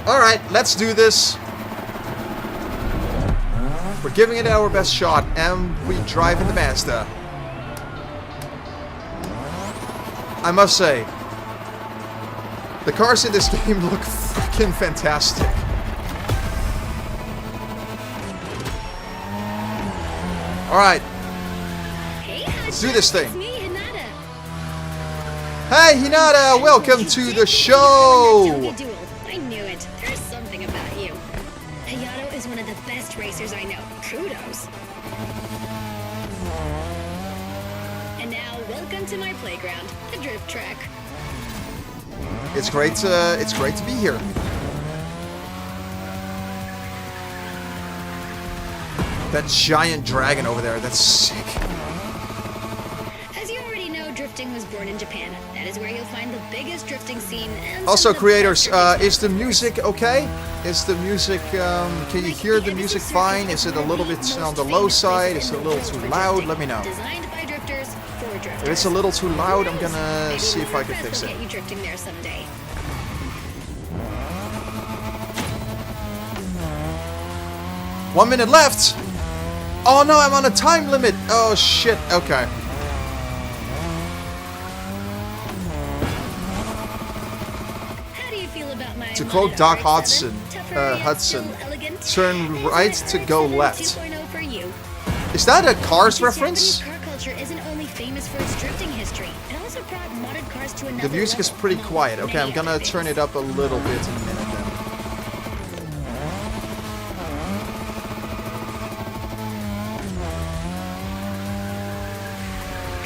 Alright, let's do this. We're giving it our best shot, and we drive in the Mazda. I must say, the cars in this game look freaking fantastic. Alright. Let's do this thing. Hey, Hinata! Welcome to the show! I knew it. There's something about you. Hayato is one of the best racers I know. Kudos. And now, welcome to my playground, the drift track. It's great to be here. That giant dragon over there, that's sick. As you already know, drifting was born in Japan. That is where you'll find the biggest drifting scene. And Also, creators, is the music okay? Is the music, can you hear the music fine? Is it a little bit on the low side? Is it a little too loud? Let me know. Designed by drifters for drifters. If it's a little too loud, I'm gonna see if I can fix it. Get you drifting there someday. One minute left! Oh no, I'm on a time limit! Oh shit, okay. How do you feel about my To quote Doc Hudson, turn right to go left. 2.0 for you. Is that a Cars reference? Japanese car culture isn't only famous for its drifting history. It also brought modded cars to another The music is level. pretty quiet. Okay, I'm gonna turn it up a little bit in a minute then.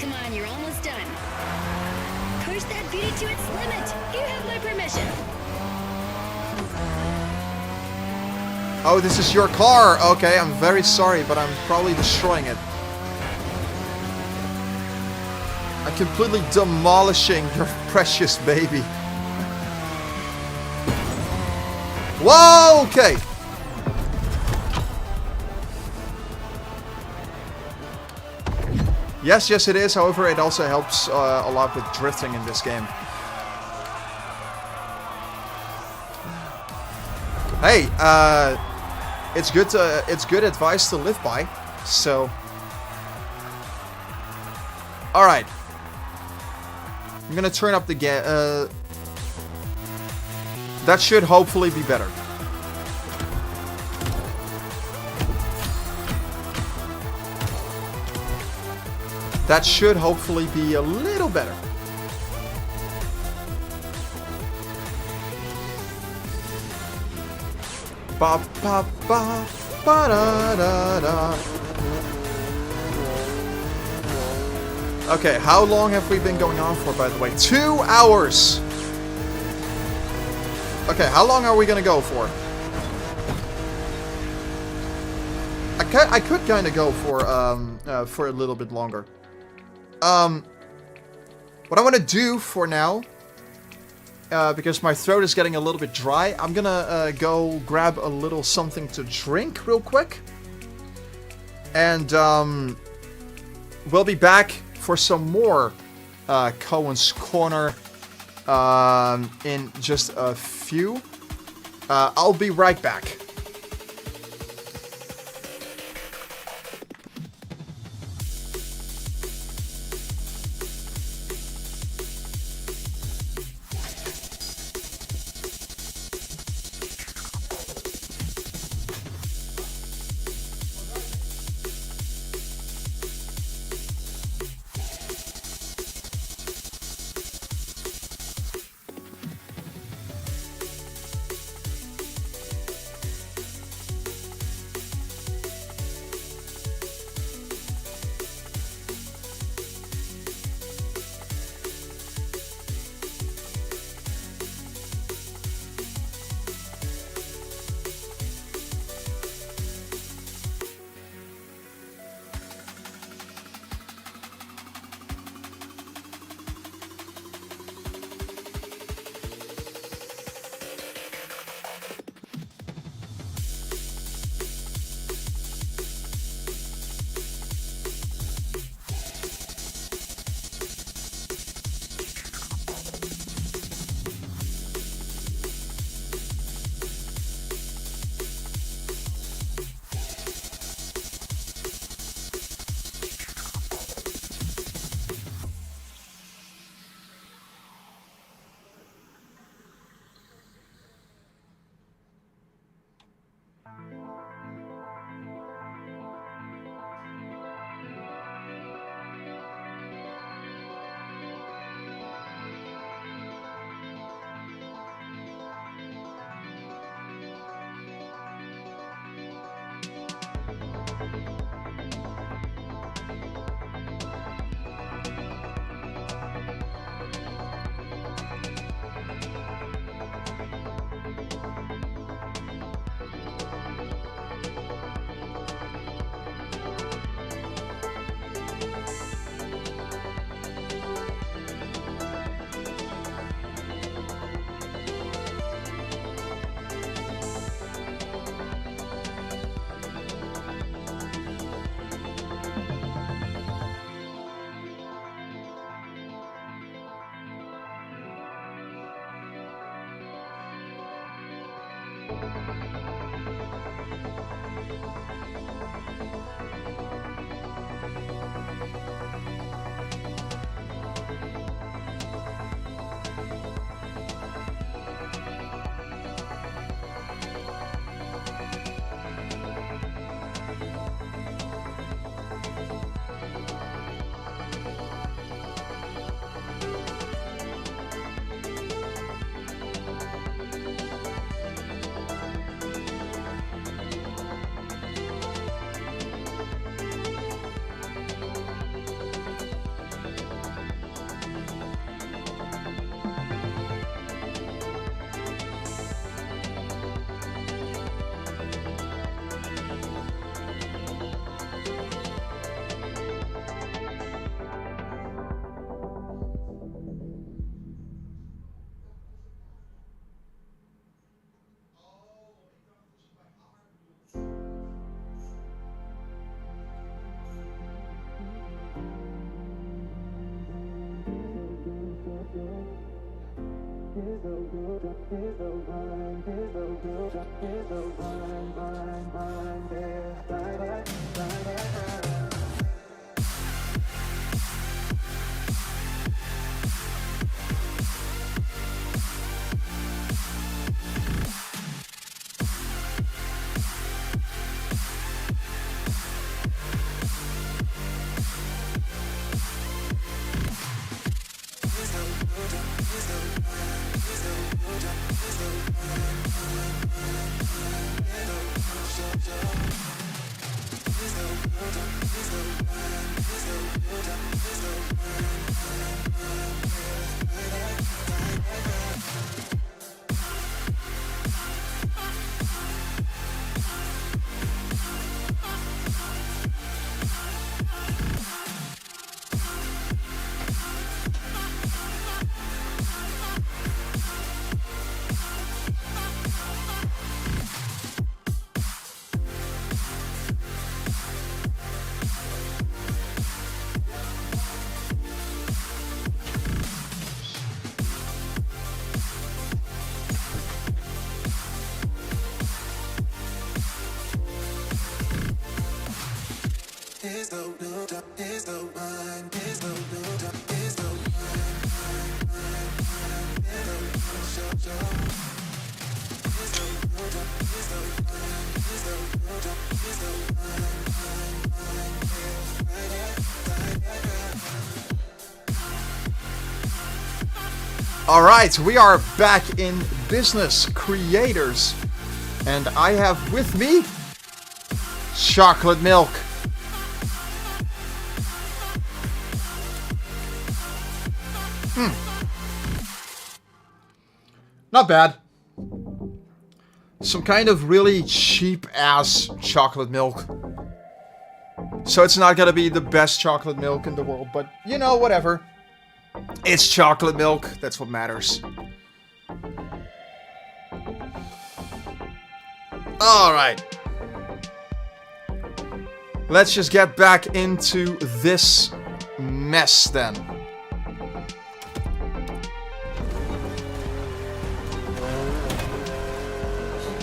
Come on, you're almost done. Push that beauty to its limit. You have my permission. Oh, this is your car. Okay, I'm very sorry, but I'm probably destroying it. I'm completely demolishing your precious baby. Whoa, okay. Yes, yes it is. However, it also helps a lot with drifting in this game. Hey, it's good advice to live by. So, all right. I'm gonna turn up the that should hopefully be better. That should hopefully be a little better. Ba ba ba ba da da da. Okay, how long have we been going on for, by the way? 2 hours! Okay, how long are we gonna go for? I could kind of go for a little bit longer. What I want to do for now, because my throat is getting a little bit dry, I'm gonna go grab a little something to drink real quick. And we'll be back for some more Koen's Corner in just a few. I'll be right back. Alright, we are back in business, creators. And I have with me chocolate milk. Not bad. Some kind of really cheap ass chocolate milk. So it's not gonna be the best chocolate milk in the world, but you know, whatever. It's chocolate milk, that's what matters. Alright. Let's just get back into this mess then.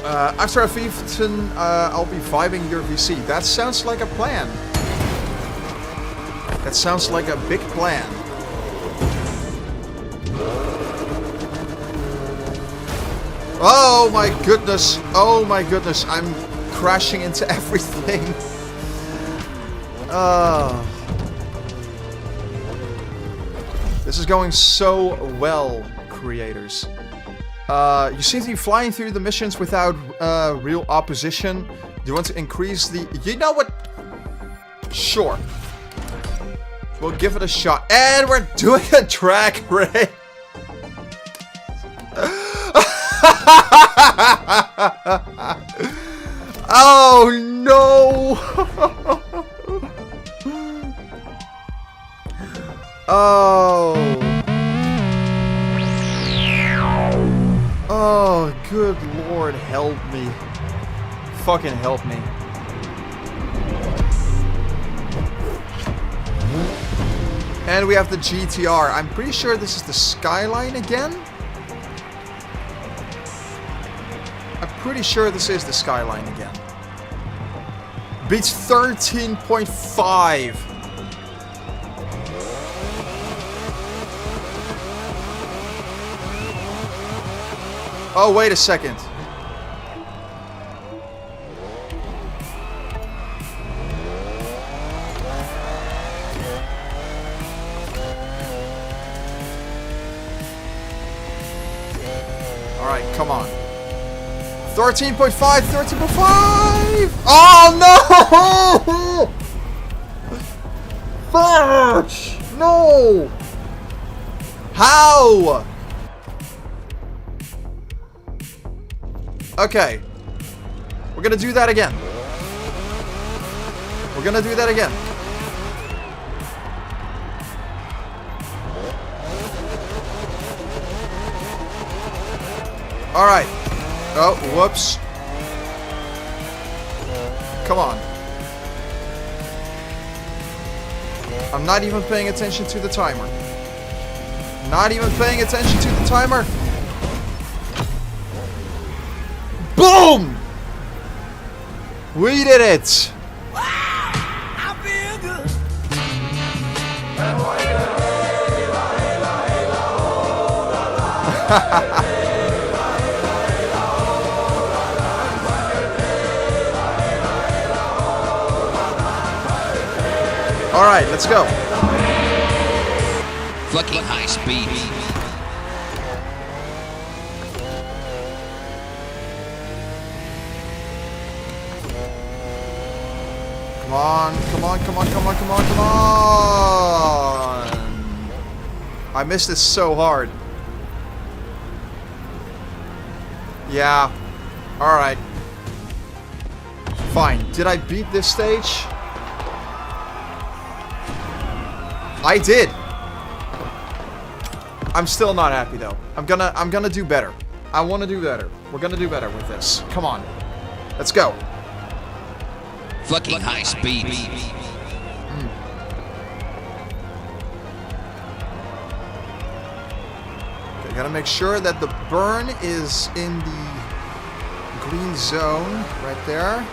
After I've eaten, I'll be vibing your VC. That sounds like a plan. That sounds like a big plan. Oh my goodness. Oh my goodness. I'm crashing into everything. This is going so well, creators. You seem to be flying through the missions without real opposition. Do you want to increase the... You know what? Sure. We'll give it a shot. And we're doing a drag race. Oh no! Oh. Oh, good lord, help me. Fucking help me. And we have the GTR. I'm pretty sure this is the Skyline again. I'm pretty sure this is the Skyline again. Beats 13.5. Oh, wait a second. Alright, come on. 13.5, 13.5! Oh, no! Fudge! No! How? Okay. We're gonna do that again. We're gonna do that again. Alright. Oh, whoops. Come on. I'm not even paying attention to the timer. Not even paying attention to the timer. Boom! We did it! Alright, let's go. Fucking high speed. Come on, come on, come on, come on, come on, come on! I missed this so hard. Yeah. Alright. Fine. Did I beat this stage? I did. I'm still not happy though. I'm gonna do better. I want to do better. We're gonna do better with this. Come on. Let's go. Fucking high speed. Okay, gotta make sure that the burn is in the green zone right there.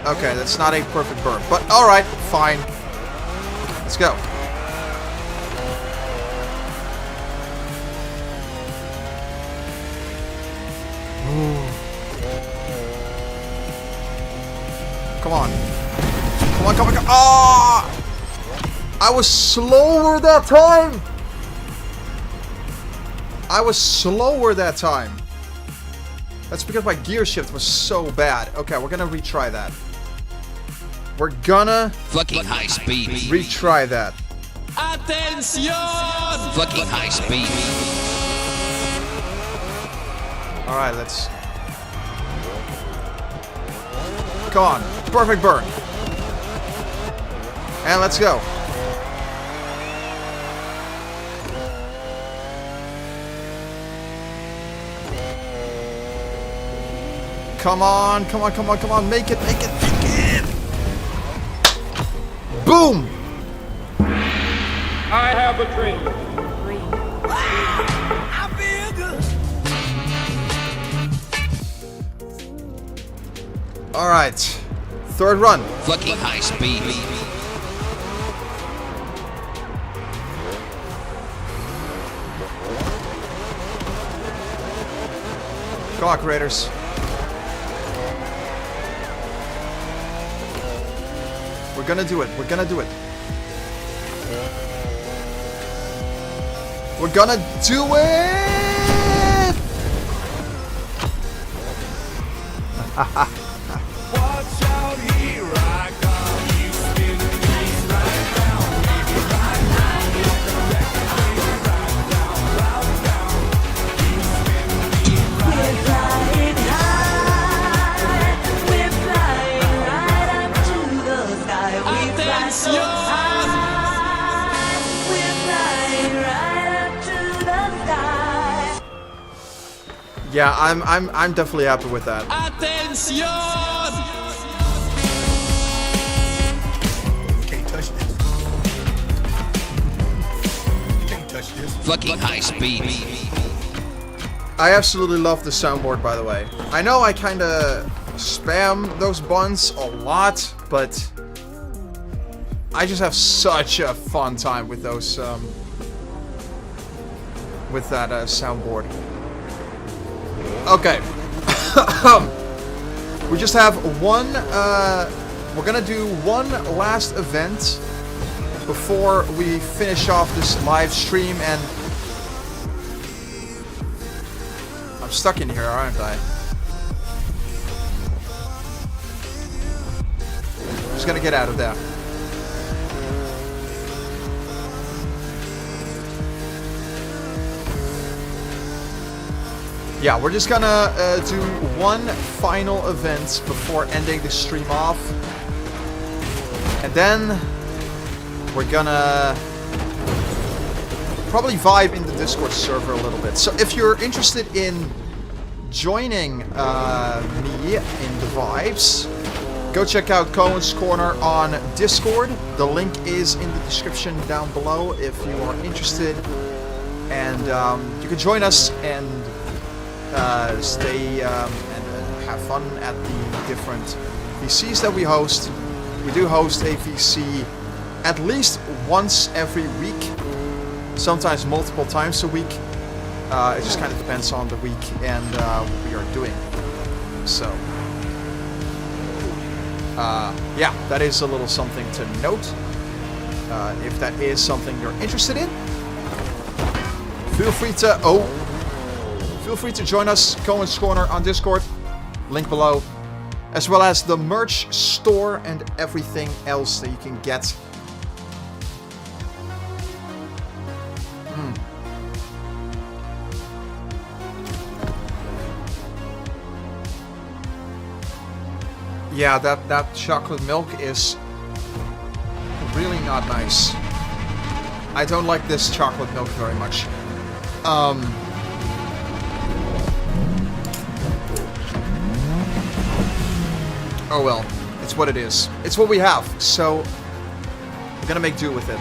Okay, that's not a perfect burn, but alright, fine. Let's go. Ooh. Come on. Come on, come on, come on. Ah! I was slower that time! I was slower that time. That's because my gear shift was so bad. Okay, we're gonna retry that. We're gonna fucking high speed. Retry that. Attention! Fucking high speed. Alright, let's... Come on. Perfect burn. And let's go. Come on, come on, come on, come on. Make it, make it, make it. Boom! I have a dream. I feel good. Alright. Third run. Fucking high speed. Come on, creators. We're gonna do it. We're gonna do it. We're gonna do it! Watch out, here I come. You spin me right down, baby, right down. Like a record, baby, right down, right down. You spin me right down. We're flying high. We're flying right up to the sky. We fly so high. We're flying right up to the sky. Yeah, I'm definitely happy with that. Attention! Can't touch this. Can't touch this. Fucking high speed. I absolutely love the soundboard, by the way. I know I kinda spam those buttons a lot, but I just have such a fun time with those, with that soundboard. Okay. We just have one, we're gonna do one last event before we finish off this live stream, and I'm stuck in here, aren't I? I'm just gonna get out of there. Yeah, we're just gonna do one final event before ending the stream off. And then we're gonna probably vibe in the Discord server a little bit. So if you're interested in joining me in the vibes, go check out Koen's Corner on Discord. The link is in the description down below if you are interested And you can join us and stay and have fun at the different VCs that we host. We do host a VC at least once every week, sometimes multiple times a week. It just kind of depends on the week and what we are doing. So, yeah, that is a little something to note. If that is something you're interested in, feel free to join us, Koen's Corner on Discord, link below, as well as the merch store and everything else that you can get. Yeah, that chocolate milk is really not nice. I don't like this chocolate milk very much. Oh well, it's what it is. It's what we have, so we're gonna make do with it.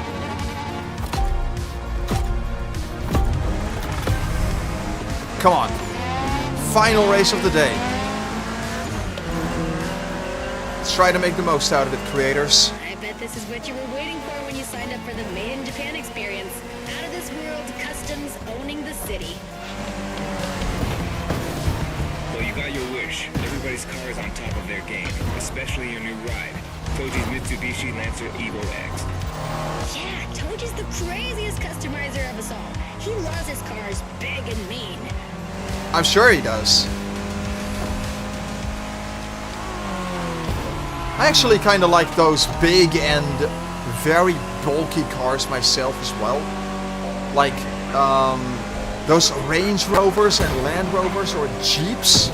Come on. Final race of the day. Let's try to make the most out of it, creators. I bet this is what you were waiting for when you signed up for the Made in Japan experience. Out of this world, customs owning the city. Well, you got your wish. Everybody's car is on top of their game, especially your new ride, Toji's Mitsubishi Lancer Evo X. Yeah, Toji's the craziest customizer of us all. He loves his cars big and mean. I'm sure he does. I actually kind of like those big and very bulky cars myself as well. Like, those Range Rovers and Land Rovers or Jeeps.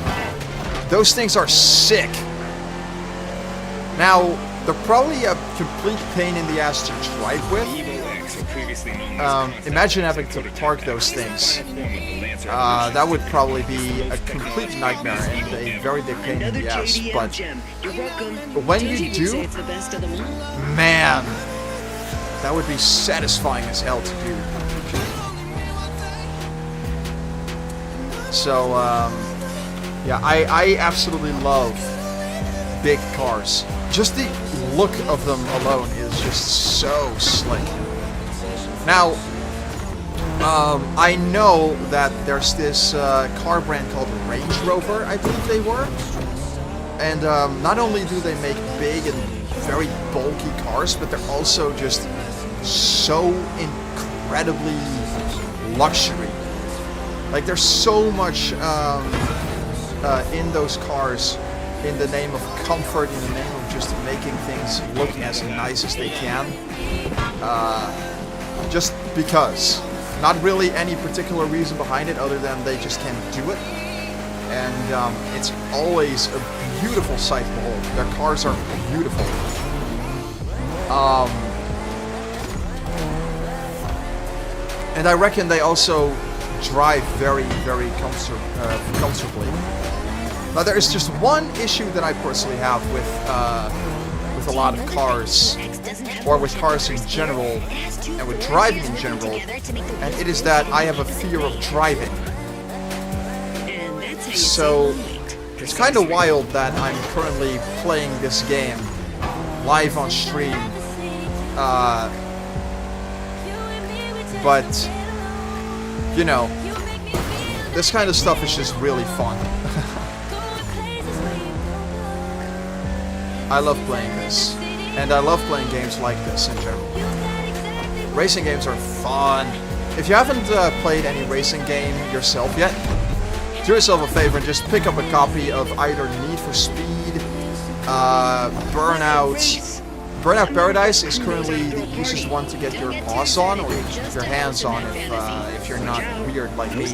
Those things are sick. Now, they're probably a complete pain in the ass to drive with. Imagine having to park those things. That would probably be a complete nightmare and a very big pain in the ass. But when you do, man, that would be satisfying as hell to do. So, yeah, I absolutely love big cars. Just the look of them alone is just so slick. Now, I know that there's this car brand called Range Rover, I believe they were. And not only do they make big and very bulky cars, but they're also just so incredibly luxury. Like, there's so much in those cars in the name of comfort, in the name of just making things look as nice as they can. Just because. Not really any particular reason behind it other than they just can do it. And it's always a beautiful sight to behold. Their cars are beautiful. And I reckon they also drive very, very comfortably. Now there is just one issue that I personally have with a lot of cars, or with cars in general, and with driving in general, and it is that I have a fear of driving. So it's kind of wild that I'm currently playing this game live on stream, but you know, this kind of stuff is just really fun. I love playing this, and I love playing games like this in general. Racing games are fun. If you haven't played any racing game yourself yet, do yourself a favor and just pick up a copy of either Need for Speed, Burnout. Burnout Paradise is currently the easiest one to get your paws on, or your hands on if you're not weird like me.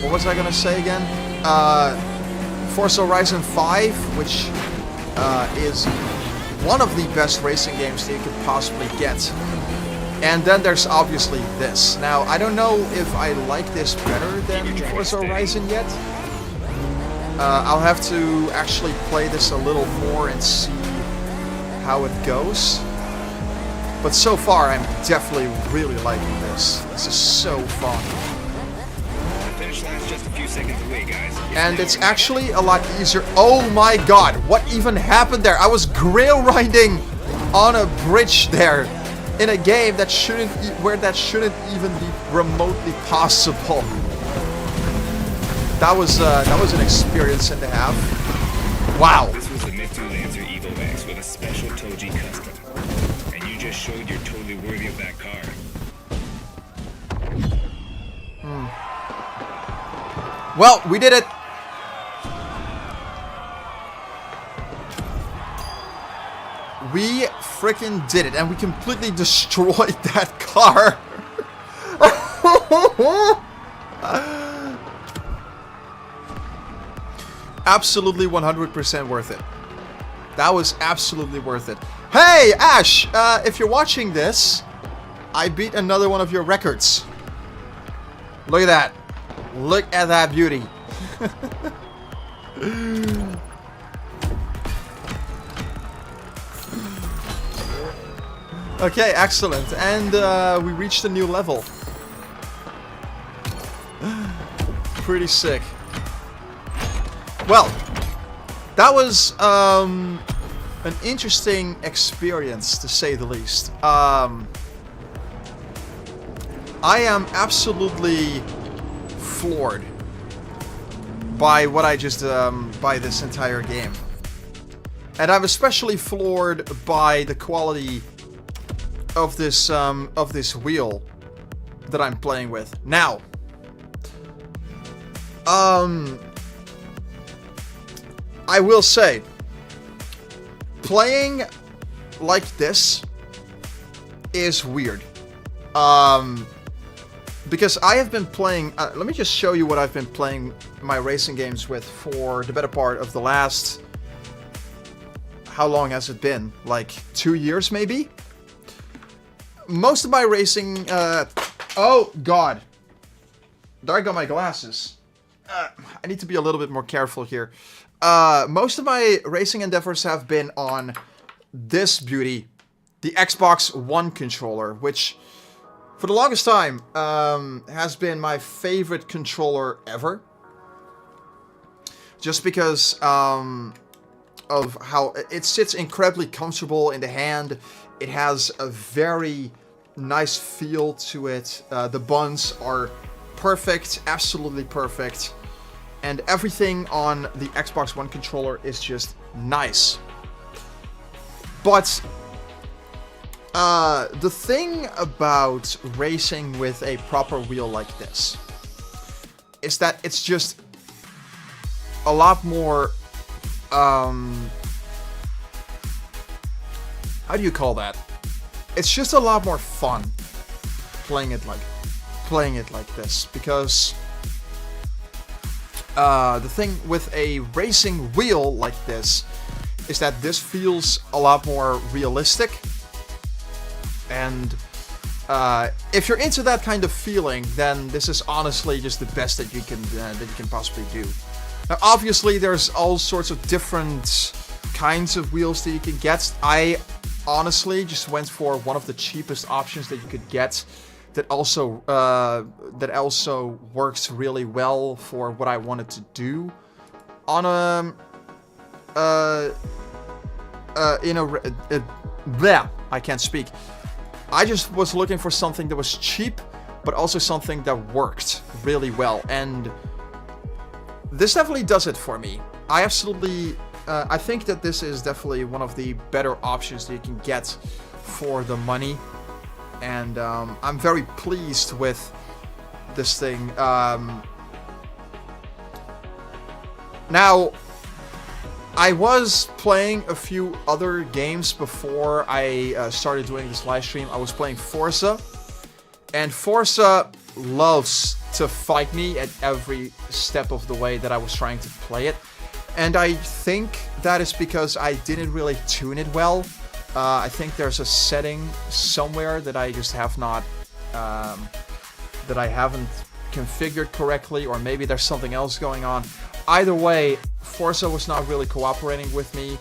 What was I gonna say again? Forza Horizon 5, which is one of the best racing games that you could possibly get. And then there's obviously this. Now, I don't know if I like this better than Forza Horizon yet. I'll have to actually play this a little more and see how it goes. But so far, I'm definitely really liking this. This is so fun. The finish line's just a few seconds away, guys. And it's actually a lot easier. Oh my god, what even happened there? I was grail riding on a bridge there in a game that where that shouldn't even be remotely possible. That was an experience and a half. Wow. This was the Mitsu Lancer Evo X with a special Toji custom. And you just showed you're totally worthy of that car. Well, we did it. We freaking did it, and we completely destroyed that car. Absolutely 100% worth it. That was absolutely worth it. Hey, Ash, if you're watching this, I beat another one of your records. Look at that. Look at that beauty. Okay, excellent. And we reached a new level. Pretty sick. Well, that was an interesting experience, to say the least. I am absolutely floored by what I just by this entire game, and I'm especially floored by the quality of this wheel that I'm playing with now. I will say, playing like this is weird. Because I have been playing... let me just show you what I've been playing my racing games with for the better part of the last... How long has it been? Like 2 years, maybe? Most of my racing... oh, God. There I got my glasses. I need to be a little bit more careful here. Most of my racing endeavors have been on this beauty, the Xbox One controller, which for the longest time has been my favorite controller ever. Just because of how it sits incredibly comfortable in the hand. It has a very nice feel to it. The buttons are perfect, absolutely perfect. And everything on the Xbox One controller is just nice. But the thing about racing with a proper wheel like this is that it's just a lot more... how do you call that? It's just a lot more fun playing it like this, because the thing with a racing wheel like this is that this feels a lot more realistic, and if you're into that kind of feeling, then this is honestly just the best that you can possibly do. Now, obviously, there's all sorts of different kinds of wheels that you can get. I honestly just went for one of the cheapest options that you could get, that also works really well for what I wanted to do on I can't speak. I just was looking for something that was cheap, but also something that worked really well, and this definitely does it for me. I absolutely, I think that this is definitely one of the better options that you can get for the money. And I'm very pleased with this thing. Now, I was playing a few other games before I started doing this live stream. I was playing Forza, and Forza loves to fight me at every step of the way that I was trying to play it. And I think that is because I didn't really tune it well. I think there's a setting somewhere that I just have not, that I haven't configured correctly, or maybe there's something else going on. Either way, Forza was not really cooperating with me,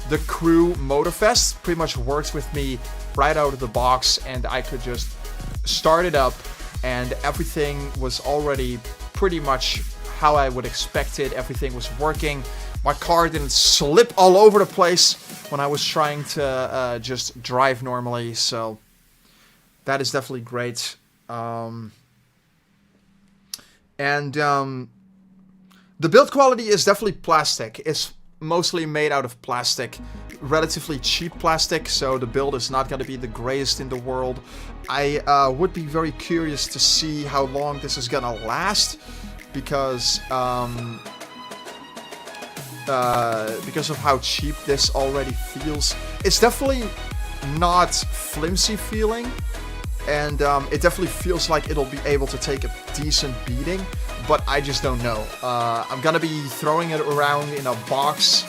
the Crew Motorfest pretty much worked with me right out of the box, and I could just start it up, and everything was already pretty much how I would expect it. Everything was working. My car didn't slip all over the place when I was trying to just drive normally, so that is definitely great. The build quality is definitely plastic. It's mostly made out of plastic, relatively cheap plastic, so the build is not going to be the greatest in the world. I would be very curious to see how long this is going to last, because of how cheap this already feels. It's definitely not flimsy feeling, and it definitely feels like it'll be able to take a decent beating, but I just don't know. I'm gonna be throwing it around in a box,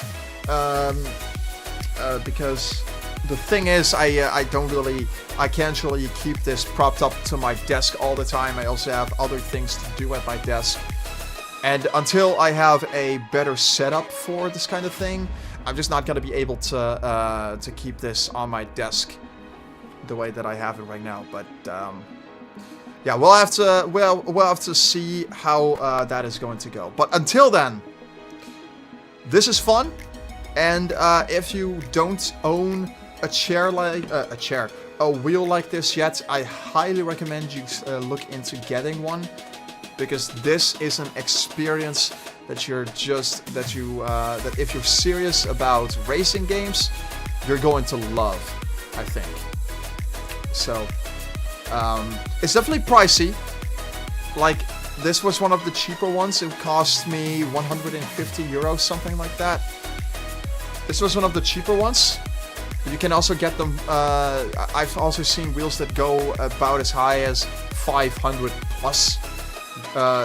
because the thing is, I can't really keep this propped up to my desk all the time. I also have other things to do at my desk. And until I have a better setup for this kind of thing, I'm just not gonna be able to keep this on my desk the way that I have it right now. But yeah, we'll have to see how that is going to go. But until then, this is fun, and if you don't own a wheel like this yet, I highly recommend you look into getting one, because this is an experience that that if you're serious about racing games, you're going to love, I think. So it's definitely pricey. Like, this was one of the cheaper ones. It cost me 150 euros, something like that. This was one of the cheaper ones. You can also get them, I've also seen wheels that go about as high as 500 plus.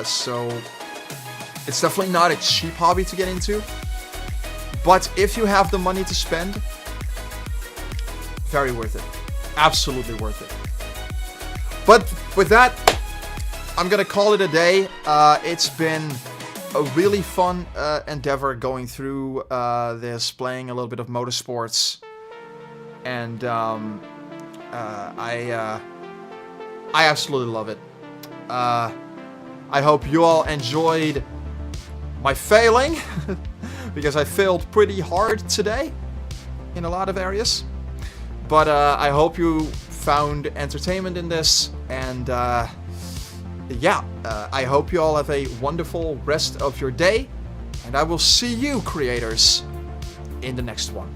So it's definitely not a cheap hobby to get into. But if you have the money to spend, very worth it. Absolutely worth it. But with that, I'm gonna call it a day. It's been a really fun endeavor going through this, playing a little bit of motorsports, and I absolutely love it. I hope you all enjoyed my failing, because I failed pretty hard today in a lot of areas. But I hope you found entertainment in this, and yeah, I hope you all have a wonderful rest of your day, and I will see you, creators, in the next one.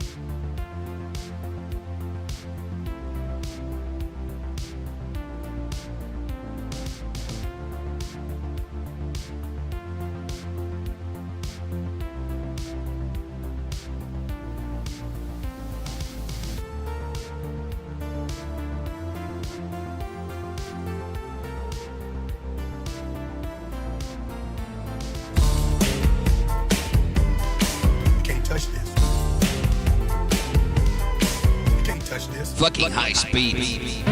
Fucking high speed.